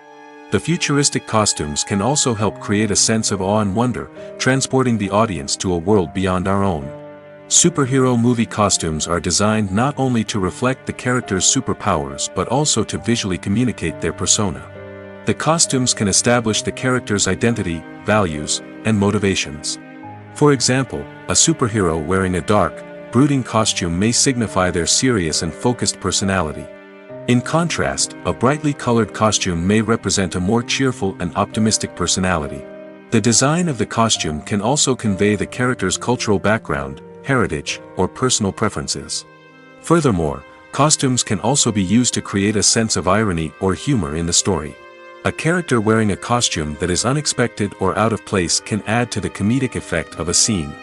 The futuristic costumes can also help create a sense of awe and wonder, transporting the audience to a world beyond our own. Superhero movie costumes are designed not only to reflect the character's superpowers but also to visually communicate their persona. The costumes can establish the character's identity, values, and motivations. For example, a superhero wearing a dark, brooding costume may signify their serious and focused personality. In contrast, a brightly colored costume may represent a more cheerful and optimistic personality. The design of the costume can also convey the character's cultural background, heritage, or personal preferences. Furthermore, costumes can also be used to create a sense of irony or humor in the story. A character wearing a costume that is unexpected or out of place can add to the comedic effect of a scene.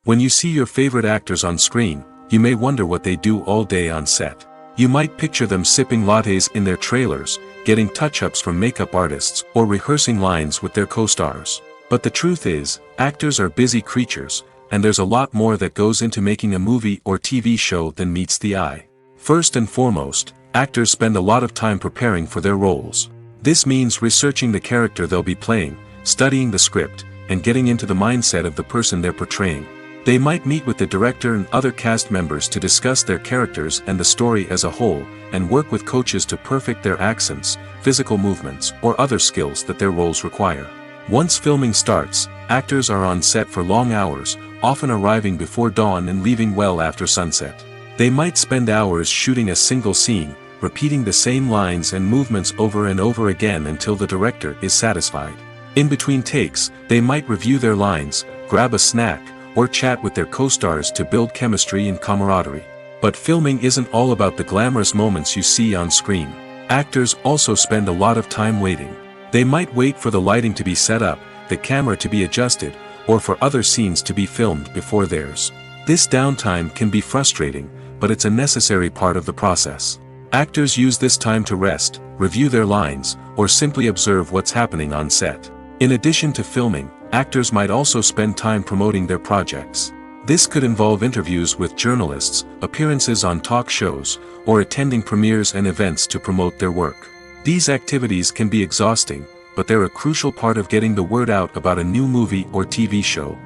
When you see your favorite actors on screen, you may wonder what they do all day on set. You might picture them sipping lattes in their trailers, getting touch-ups from makeup artists, or rehearsing lines with their co-stars. But the truth is, actors are busy creatures, and there's a lot more that goes into making a movie or TV show than meets the eye. First and foremost, actors spend a lot of time preparing for their roles. This means researching the character they'll be playing, studying the script, and getting into the mindset of the person they're portraying. They might meet with the director and other cast members to discuss their characters and the story as a whole, and work with coaches to perfect their accents, physical movements, or other skills that their roles require. Once filming starts, actors are on set for long hours, often arriving before dawn and leaving well after sunset. They might spend hours shooting a single scene, repeating the same lines and movements over and over again until the director is satisfied. In between takes, they might review their lines, grab a snack, or chat with their co-stars to build chemistry and camaraderie. But filming isn't all about the glamorous moments you see on screen. Actors also spend a lot of time waiting. They might wait for the lighting to be set up, the camera to be adjusted, or for other scenes to be filmed before theirs. This downtime can be frustrating, but it's a necessary part of the process. Actors use this time to rest, review their lines, or simply observe what's happening on set. In addition to filming, actors might also spend time promoting their projects. This could involve interviews with journalists, appearances on talk shows, or attending premieres and events to promote their work. These activities can be exhausting, but they're a crucial part of getting the word out about a new movie or TV show.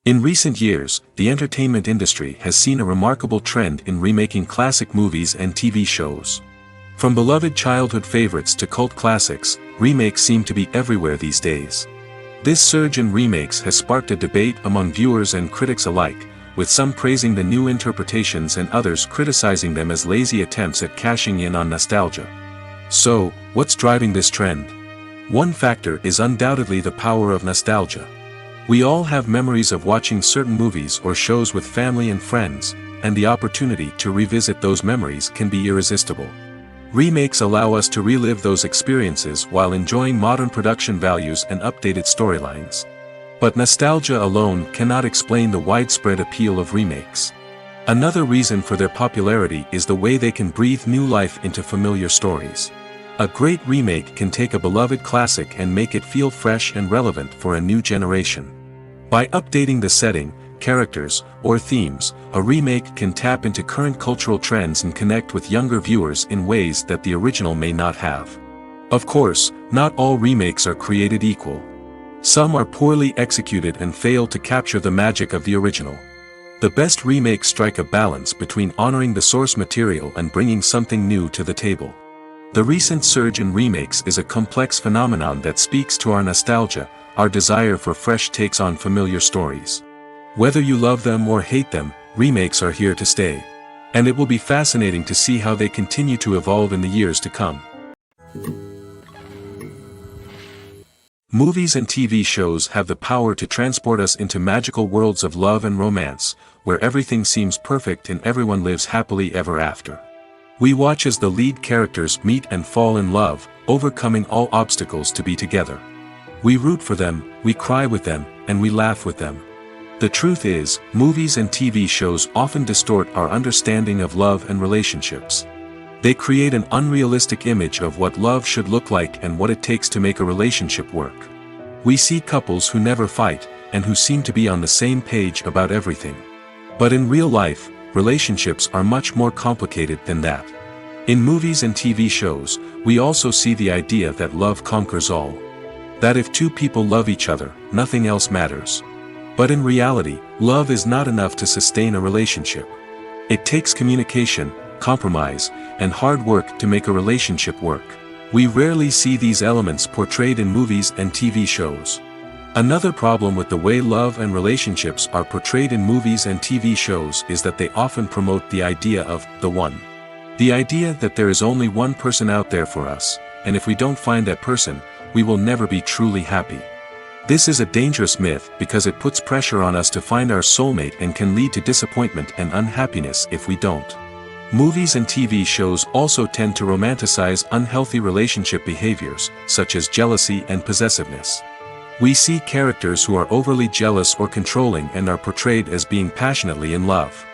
In recent years, the entertainment industry has seen a remarkable trend in remaking classic movies and TV shows. From beloved childhood favorites to cult classics, remakes seem to be everywhere these days. This surge in remakes has sparked a debate among viewers and critics alike, with some praising the new interpretations and others criticizing them as lazy attempts at cashing in on nostalgia. So, what's driving this trend? One factor is undoubtedly the power of nostalgia. We all have memories of watching certain movies or shows with family and friends, and the opportunity to revisit those memories can be irresistible. Remakes allow us to relive those experiences while enjoying modern production values and updated storylines. But nostalgia alone cannot explain the widespread appeal of remakes. Another reason for their popularity is the way they can breathe new life into familiar stories. A great remake can take a beloved classic and make it feel fresh and relevant for a new generation. By updating the setting, characters, or themes, a remake can tap into current cultural trends and connect with younger viewers in ways that the original may not have. Of course, not all remakes are created equal. Some are poorly executed and fail to capture the magic of the original. The best remakes strike a balance between honoring the source material and bringing something new to the table. The recent surge in remakes is a complex phenomenon that speaks to our nostalgia, our desire for fresh takes on familiar stories. Whether you love them or hate them, remakes are here to stay. And it will be fascinating to see how they continue to evolve in the years to come. Movies and TV shows have the power to transport us into magical worlds of love and romance, where everything seems perfect and everyone lives happily ever after. We watch as the lead characters meet and fall in love, overcoming all obstacles to be together. We root for them, we cry with them, and we laugh with them. The truth is, movies and TV shows often distort our understanding of love and relationships. They create an unrealistic image of what love should look like and what it takes to make a relationship work. We see couples who never fight, and who seem to be on the same page about everything. But in real life, relationships are much more complicated than that. In movies and TV shows, we also see the idea that love conquers all. That if two people love each other, nothing else matters. But in reality, love is not enough to sustain a relationship. It takes communication, compromise, and hard work to make a relationship work. We rarely see these elements portrayed in movies and TV shows. Another problem with the way love and relationships are portrayed in movies and TV shows is that they often promote the idea of the one. The idea that there is only one person out there for us, and if we don't find that person, we will never be truly happy. This is a dangerous myth because it puts pressure on us to find our soulmate and can lead to disappointment and unhappiness if we don't. Movies and TV shows also tend to romanticize unhealthy relationship behaviors, such as jealousy and possessiveness. We see characters who are overly jealous or controlling and are portrayed as being passionately in love.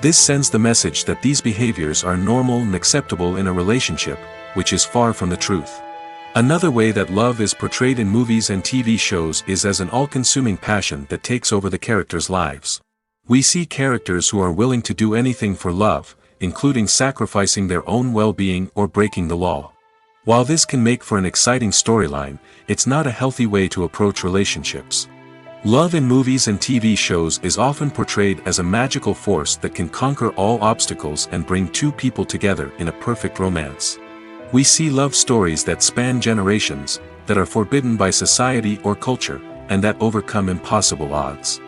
This sends the message that these behaviors are normal and acceptable in a relationship, which is far from the truth. Another way that love is portrayed in movies and TV shows is as an all-consuming passion that takes over the characters' lives. We see characters who are willing to do anything for love, including sacrificing their own well-being or breaking the law. While this can make for an exciting storyline, it's not a healthy way to approach relationships. Love in movies and TV shows is often portrayed as a magical force that can conquer all obstacles and bring two people together in a perfect romance. We see love stories that span generations, that are forbidden by society or culture, and that overcome impossible odds.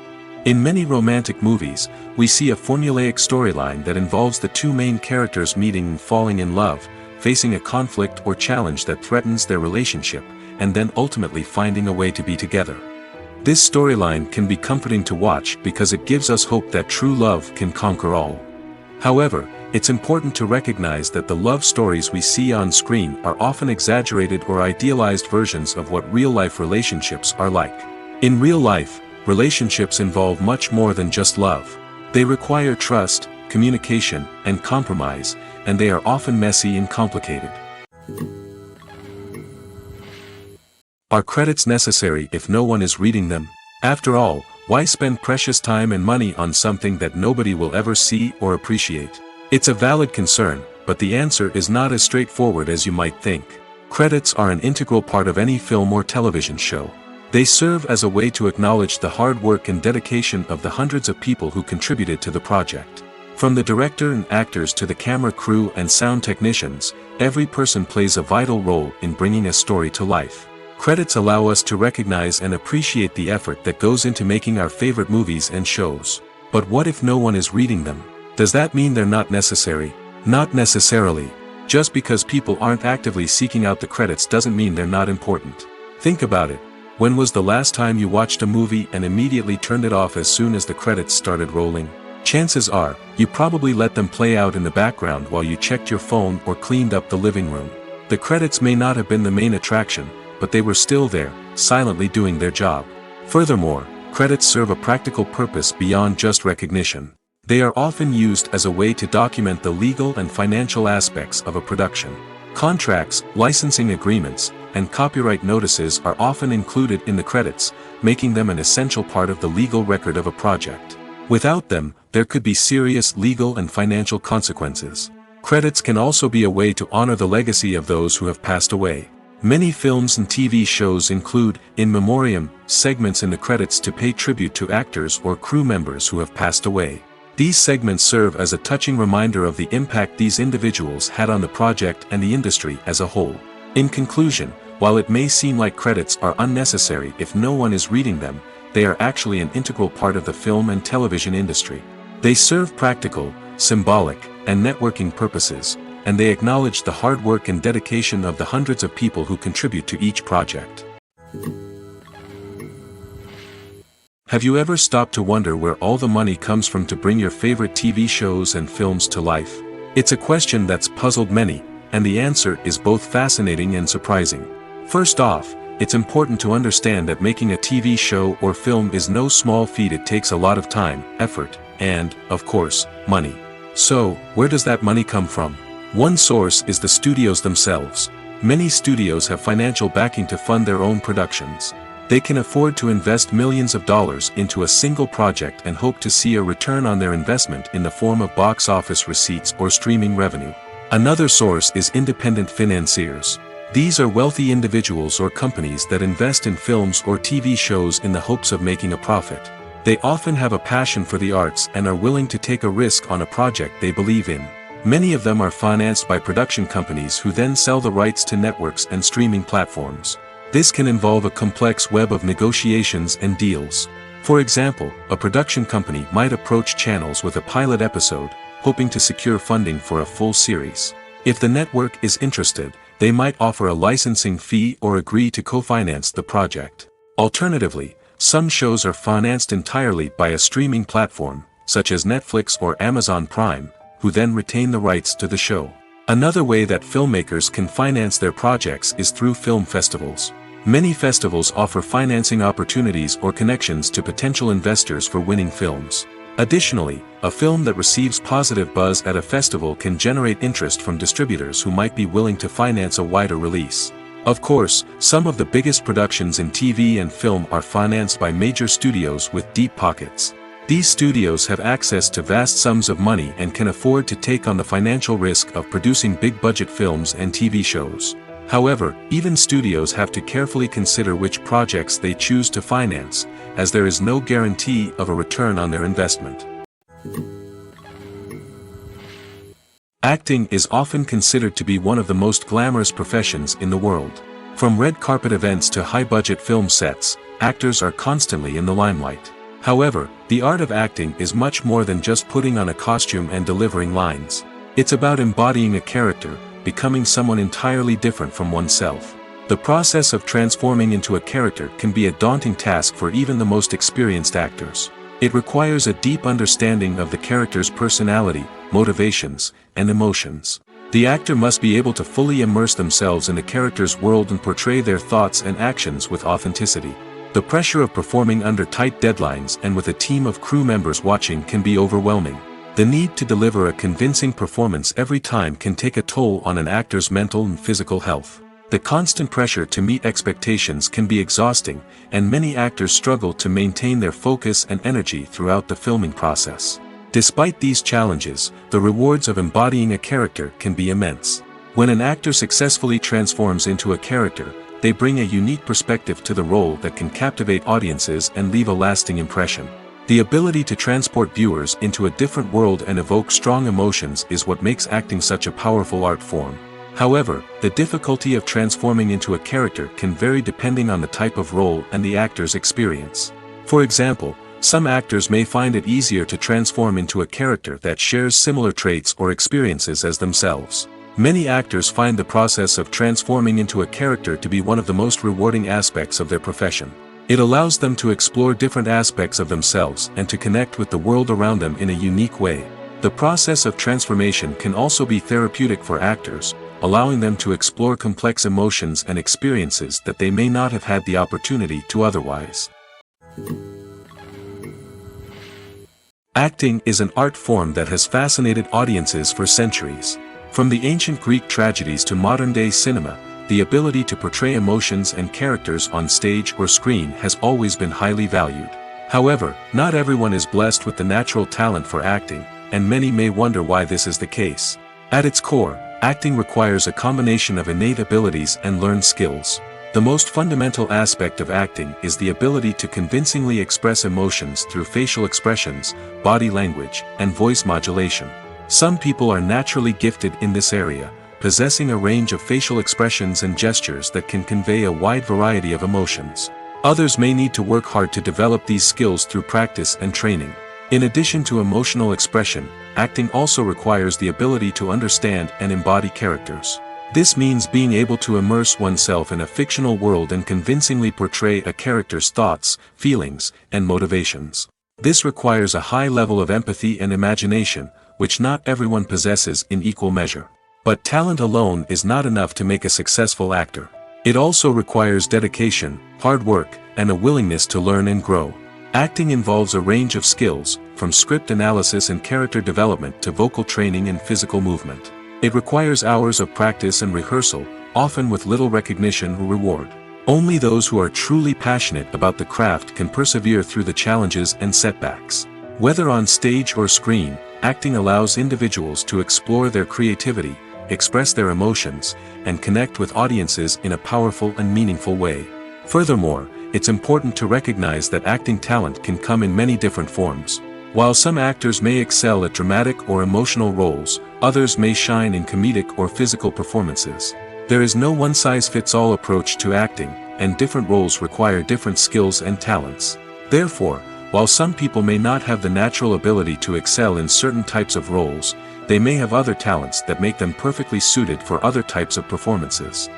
In many romantic movies, we see a formulaic storyline that involves the two main characters meeting and falling in love, facing a conflict or challenge that threatens their relationship, and then ultimately finding a way to be together. This storyline can be comforting to watch because it gives us hope that true love can conquer all. However, it's important to recognize that the love stories we see on screen are often exaggerated or idealized versions of what real-life relationships are like. In real life, relationships involve much more than just love. They require trust, communication, and compromise, and they are often messy and complicated. Are credits necessary if no one is reading them? After all, why spend precious time and money on something that nobody will ever see or appreciate? It's a valid concern, but the answer is not as straightforward as you might think. Credits are an integral part of any film or television show. They serve as a way to acknowledge the hard work and dedication of the hundreds of people who contributed to the project. From the director and actors to the camera crew and sound technicians, every person plays a vital role in bringing a story to life. Credits allow us to recognize and appreciate the effort that goes into making our favorite movies and shows. But what if no one is reading them? Does that mean they're not necessary? Not necessarily. Just because people aren't actively seeking out the credits doesn't mean they're not important. Think about it. When was the last time you watched a movie and immediately turned it off as soon as the credits started rolling? Chances are, you probably let them play out in the background while you checked your phone or cleaned up the living room. The credits may not have been the main attraction, but they were still there, silently doing their job. Furthermore, credits serve a practical purpose beyond just recognition. They are often used as a way to document the legal and financial aspects of a production. Contracts, licensing agreements, and copyright notices are often included in the credits, making them an essential part of the legal record of a project. Without them, there could be serious legal and financial consequences. Credits can also be a way to honor the legacy of those who have passed away. Many films and TV shows include, in memoriam, segments in the credits to pay tribute to actors or crew members who have passed away. These segments serve as a touching reminder of the impact these individuals had on the project and the industry as a whole. In conclusion, while it may seem like credits are unnecessary if no one is reading them, they are actually an integral part of the film and television industry. They serve practical, symbolic, and networking purposes, and they acknowledge the hard work and dedication of the hundreds of people who contribute to each project. Have you ever stopped to wonder where all the money comes from to bring your favorite TV shows and films to life? It's a question that's puzzled many, and the answer is both fascinating and surprising. First off, it's important to understand that making a TV show or film is no small feat. It takes a lot of time, effort, and, of course, money. So, where does that money come from? One source is the studios themselves. Many studios have financial backing to fund their own productions. They can afford to invest millions of dollars into a single project and hope to see a return on their investment in the form of box office receipts or streaming revenue. Another source is independent financiers. These are wealthy individuals or companies that invest in films or TV shows in the hopes of making a profit. They often have a passion for the arts and are willing to take a risk on a project they believe in. Many of them are financed by production companies who then sell the rights to networks and streaming platforms. This can involve a complex web of negotiations and deals. For example, a production company might approach channels with a pilot episode, hoping to secure funding for a full series. If the network is interested, they might offer a licensing fee or agree to co-finance the project. Alternatively, some shows are financed entirely by a streaming platform, such as Netflix or Amazon Prime, who then retain the rights to the show. Another way that filmmakers can finance their projects is through film festivals. Many festivals offer financing opportunities or connections to potential investors for winning films. Additionally, a film that receives positive buzz at a festival can generate interest from distributors who might be willing to finance a wider release. Of course, some of the biggest productions in TV and film are financed by major studios with deep pockets. These studios have access to vast sums of money and can afford to take on the financial risk of producing big-budget films and TV shows. However, even studios have to carefully consider which projects they choose to finance, as there is no guarantee of a return on their investment. Acting is often considered to be one of the most glamorous professions in the world. From red carpet events to high-budget film sets, actors are constantly in the limelight. However, the art of acting is much more than just putting on a costume and delivering lines. It's about embodying a character, becoming someone entirely different from oneself. The process of transforming into a character can be a daunting task for even the most experienced actors. It requires a deep understanding of the character's personality, motivations, and emotions. The actor must be able to fully immerse themselves in the character's world and portray their thoughts and actions with authenticity. The pressure of performing under tight deadlines and with a team of crew members watching can be overwhelming. The need to deliver a convincing performance every time can take a toll on an actor's mental and physical health. The constant pressure to meet expectations can be exhausting, and many actors struggle to maintain their focus and energy throughout the filming process. Despite these challenges, the rewards of embodying a character can be immense. When an actor successfully transforms into a character, they bring a unique perspective to the role that can captivate audiences and leave a lasting impression. The ability to transport viewers into a different world and evoke strong emotions is what makes acting such a powerful art form. However, the difficulty of transforming into a character can vary depending on the type of role and the actor's experience. For example, some actors may find it easier to transform into a character that shares similar traits or experiences as themselves. Many actors find the process of transforming into a character to be one of the most rewarding aspects of their profession. It allows them to explore different aspects of themselves and to connect with the world around them in a unique way. The process of transformation can also be therapeutic for actors, allowing them to explore complex emotions and experiences that they may not have had the opportunity to otherwise. Acting is an art form that has fascinated audiences for centuries. From the ancient Greek tragedies to modern-day cinema, the ability to portray emotions and characters on stage or screen has always been highly valued. However, not everyone is blessed with the natural talent for acting, and many may wonder why this is the case. At its core, acting requires a combination of innate abilities and learned skills. The most fundamental aspect of acting is the ability to convincingly express emotions through facial expressions, body language, and voice modulation. Some people are naturally gifted in this area, possessing a range of facial expressions and gestures that can convey a wide variety of emotions. Others may need to work hard to develop these skills through practice and training. In addition to emotional expression, acting also requires the ability to understand and embody characters. This means being able to immerse oneself in a fictional world and convincingly portray a character's thoughts, feelings, and motivations. This requires a high level of empathy and imagination, which not everyone possesses in equal measure. But talent alone is not enough to make a successful actor. It also requires dedication, hard work, and a willingness to learn and grow. Acting involves a range of skills, from script analysis and character development to vocal training and physical movement. It requires hours of practice and rehearsal, often with little recognition or reward. Only those who are truly passionate about the craft can persevere through the challenges and setbacks. Whether on stage or screen, acting allows individuals to explore their creativity, express their emotions, and connect with audiences in a powerful and meaningful way. Furthermore, it's important to recognize that acting talent can come in many different forms. While some actors may excel at dramatic or emotional roles, others may shine in comedic or physical performances. There is no one-size-fits-all approach to acting, and different roles require different skills and talents. Therefore, while some people may not have the natural ability to excel in certain types of roles, they may have other talents that make them perfectly suited for other types of performances.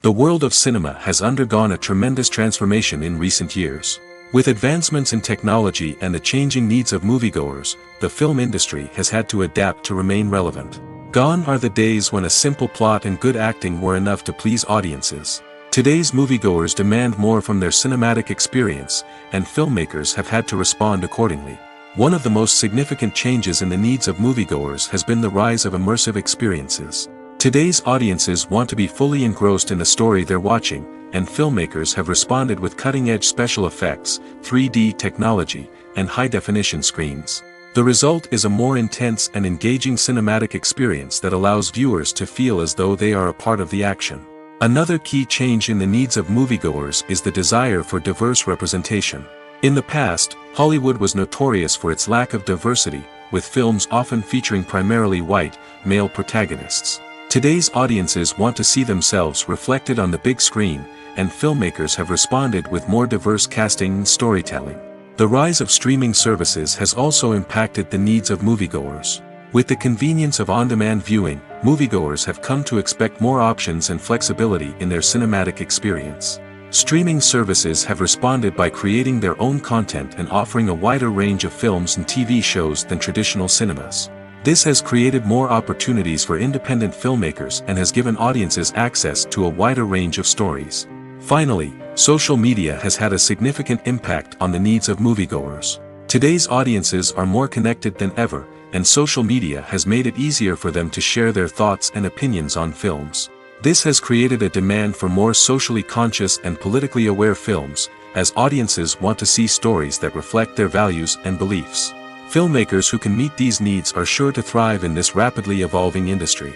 The world of cinema has undergone a tremendous transformation in recent years. With advancements in technology and the changing needs of moviegoers, the film industry has had to adapt to remain relevant. Gone are the days when a simple plot and good acting were enough to please audiences. Today's moviegoers demand more from their cinematic experience, and filmmakers have had to respond accordingly. One of the most significant changes in the needs of moviegoers has been the rise of immersive experiences. Today's audiences want to be fully engrossed in the story they're watching, and filmmakers have responded with cutting-edge special effects, 3D technology, and high-definition screens. The result is a more intense and engaging cinematic experience that allows viewers to feel as though they are a part of the action. Another key change in the needs of moviegoers is the desire for diverse representation. In the past, Hollywood was notorious for its lack of diversity, with films often featuring primarily white, male protagonists. Today's audiences want to see themselves reflected on the big screen, and filmmakers have responded with more diverse casting and storytelling. The rise of streaming services has also impacted the needs of moviegoers. With the convenience of on-demand viewing, moviegoers have come to expect more options and flexibility in their cinematic experience. Streaming services have responded by creating their own content and offering a wider range of films and TV shows than traditional cinemas. This has created more opportunities for independent filmmakers and has given audiences access to a wider range of stories. Finally, social media has had a significant impact on the needs of moviegoers. Today's audiences are more connected than ever, and social media has made it easier for them to share their thoughts and opinions on films. This has created a demand for more socially conscious and politically aware films, as audiences want to see stories that reflect their values and beliefs. Filmmakers who can meet these needs are sure to thrive in this rapidly evolving industry.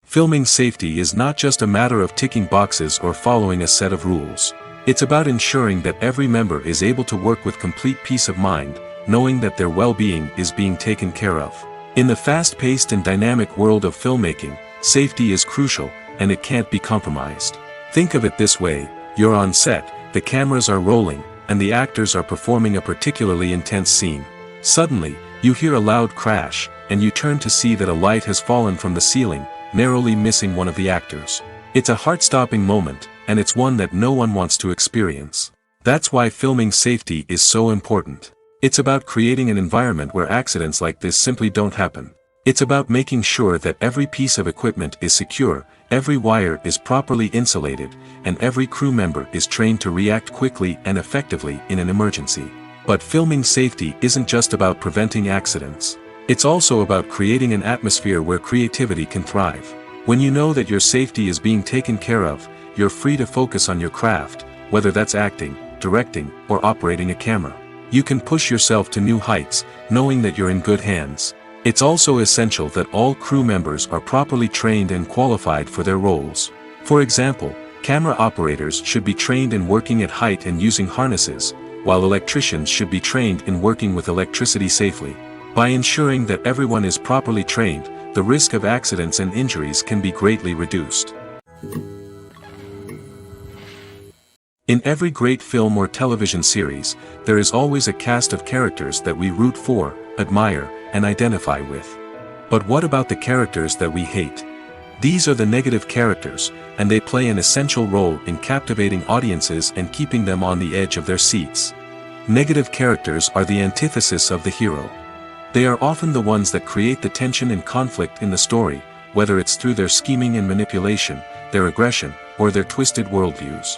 Filming safety is not just a matter of ticking boxes or following a set of rules. It's about ensuring that every member is able to work with complete peace of mind, knowing that their well-being is being taken care of. In the fast-paced and dynamic world of filmmaking, safety is crucial, and it can't be compromised. Think of it this way: you're on set, the cameras are rolling, and the actors are performing a particularly intense scene. Suddenly, you hear a loud crash, and you turn to see that a light has fallen from the ceiling, narrowly missing one of the actors. It's a heart-stopping moment, and it's one that no one wants to experience. That's why filming safety is so important. It's about creating an environment where accidents like this simply don't happen. It's about making sure that every piece of equipment is secure, every wire is properly insulated, and every crew member is trained to react quickly and effectively in an emergency. But filming safety isn't just about preventing accidents. It's also about creating an atmosphere where creativity can thrive. When you know that your safety is being taken care of, you're free to focus on your craft, whether that's acting, directing, or operating a camera. You can push yourself to new heights, knowing that you're in good hands. It's also essential that all crew members are properly trained and qualified for their roles. For example, camera operators should be trained in working at height and using harnesses, while electricians should be trained in working with electricity safely. By ensuring that everyone is properly trained, the risk of accidents and injuries can be greatly reduced. In every great film or television series, there is always a cast of characters that we root for, admire, and identify with. But what about the characters that we hate? These are the negative characters, and they play an essential role in captivating audiences and keeping them on the edge of their seats. Negative characters are the antithesis of the hero. They are often the ones that create the tension and conflict in the story, whether it's through their scheming and manipulation, their aggression, or their twisted worldviews.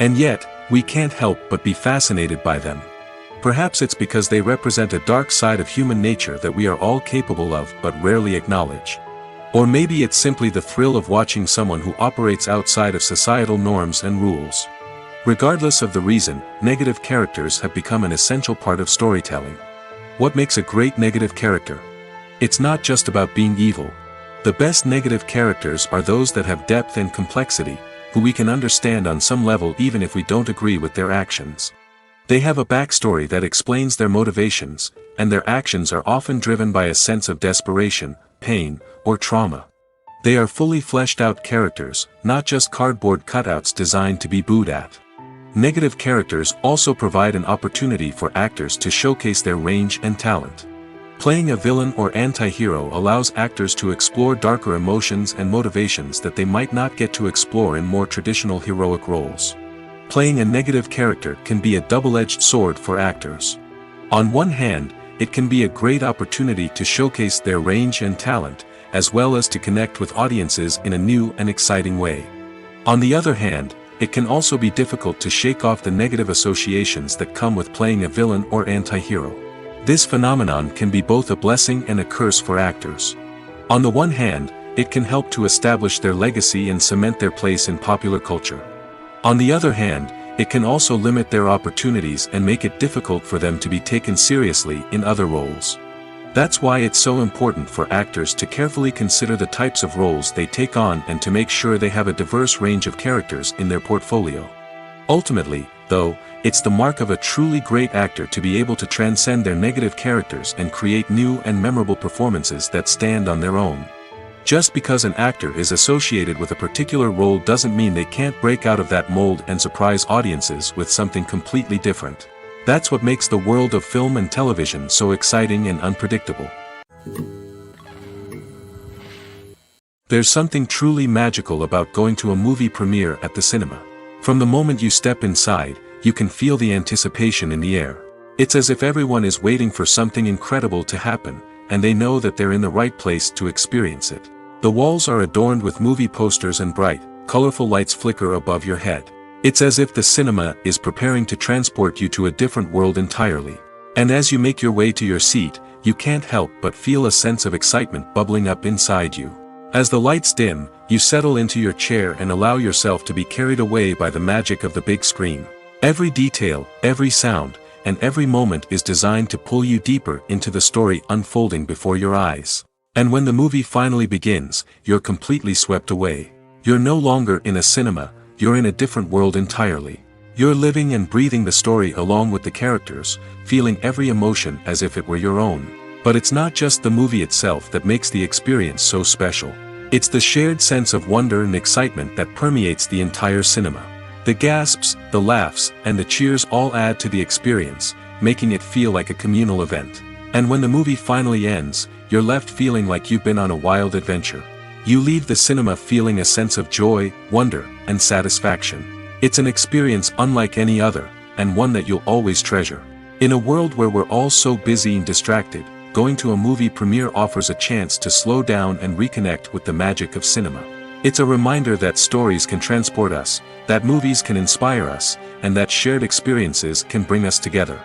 And yet, we can't help but be fascinated by them. Perhaps it's because they represent a dark side of human nature that we are all capable of but rarely acknowledge. Or maybe it's simply the thrill of watching someone who operates outside of societal norms and rules. Regardless of the reason, negative characters have become an essential part of storytelling. What makes a great negative character? It's not just about being evil. The best negative characters are those that have depth and complexity, who we can understand on some level even if we don't agree with their actions. They have a backstory that explains their motivations, and their actions are often driven by a sense of desperation, pain, or trauma. They are fully fleshed out characters, not just cardboard cutouts designed to be booed at. Negative characters also provide an opportunity for actors to showcase their range and talent. Playing a villain or anti-hero allows actors to explore darker emotions and motivations that they might not get to explore in more traditional heroic roles. Playing a negative character can be a double-edged sword for actors. On one hand, it can be a great opportunity to showcase their range and talent, as well as to connect with audiences in a new and exciting way. On the other hand, it can also be difficult to shake off the negative associations that come with playing a villain or anti-hero. This phenomenon can be both a blessing and a curse for actors. On the one hand, it can help to establish their legacy and cement their place in popular culture. On the other hand, it can also limit their opportunities and make it difficult for them to be taken seriously in other roles. That's why it's so important for actors to carefully consider the types of roles they take on and to make sure they have a diverse range of characters in their portfolio. Ultimately, though, it's the mark of a truly great actor to be able to transcend their negative characters and create new and memorable performances that stand on their own. Just because an actor is associated with a particular role doesn't mean they can't break out of that mold and surprise audiences with something completely different. That's what makes the world of film and television so exciting and unpredictable. There's something truly magical about going to a movie premiere at the cinema. From the moment you step inside, you can feel the anticipation in the air. It's as if everyone is waiting for something incredible to happen, and they know that they're in the right place to experience it. The walls are adorned with movie posters and bright, colorful lights flicker above your head. It's as if the cinema is preparing to transport you to a different world entirely. And as you make your way to your seat, you can't help but feel a sense of excitement bubbling up inside you. As the lights dim, you settle into your chair and allow yourself to be carried away by the magic of the big screen. Every detail, every sound, and every moment is designed to pull you deeper into the story unfolding before your eyes. And when the movie finally begins, you're completely swept away. You're no longer in a cinema, you're in a different world entirely. You're living and breathing the story along with the characters, feeling every emotion as if it were your own. But it's not just the movie itself that makes the experience so special. It's the shared sense of wonder and excitement that permeates the entire cinema. The gasps, the laughs, and the cheers all add to the experience, making it feel like a communal event. And when the movie finally ends, you're left feeling like you've been on a wild adventure. You leave the cinema feeling a sense of joy, wonder, and satisfaction. It's an experience unlike any other, and one that you'll always treasure. In a world where we're all so busy and distracted, going to a movie premiere offers a chance to slow down and reconnect with the magic of cinema. It's a reminder that stories can transport us, that movies can inspire us, and that shared experiences can bring us together.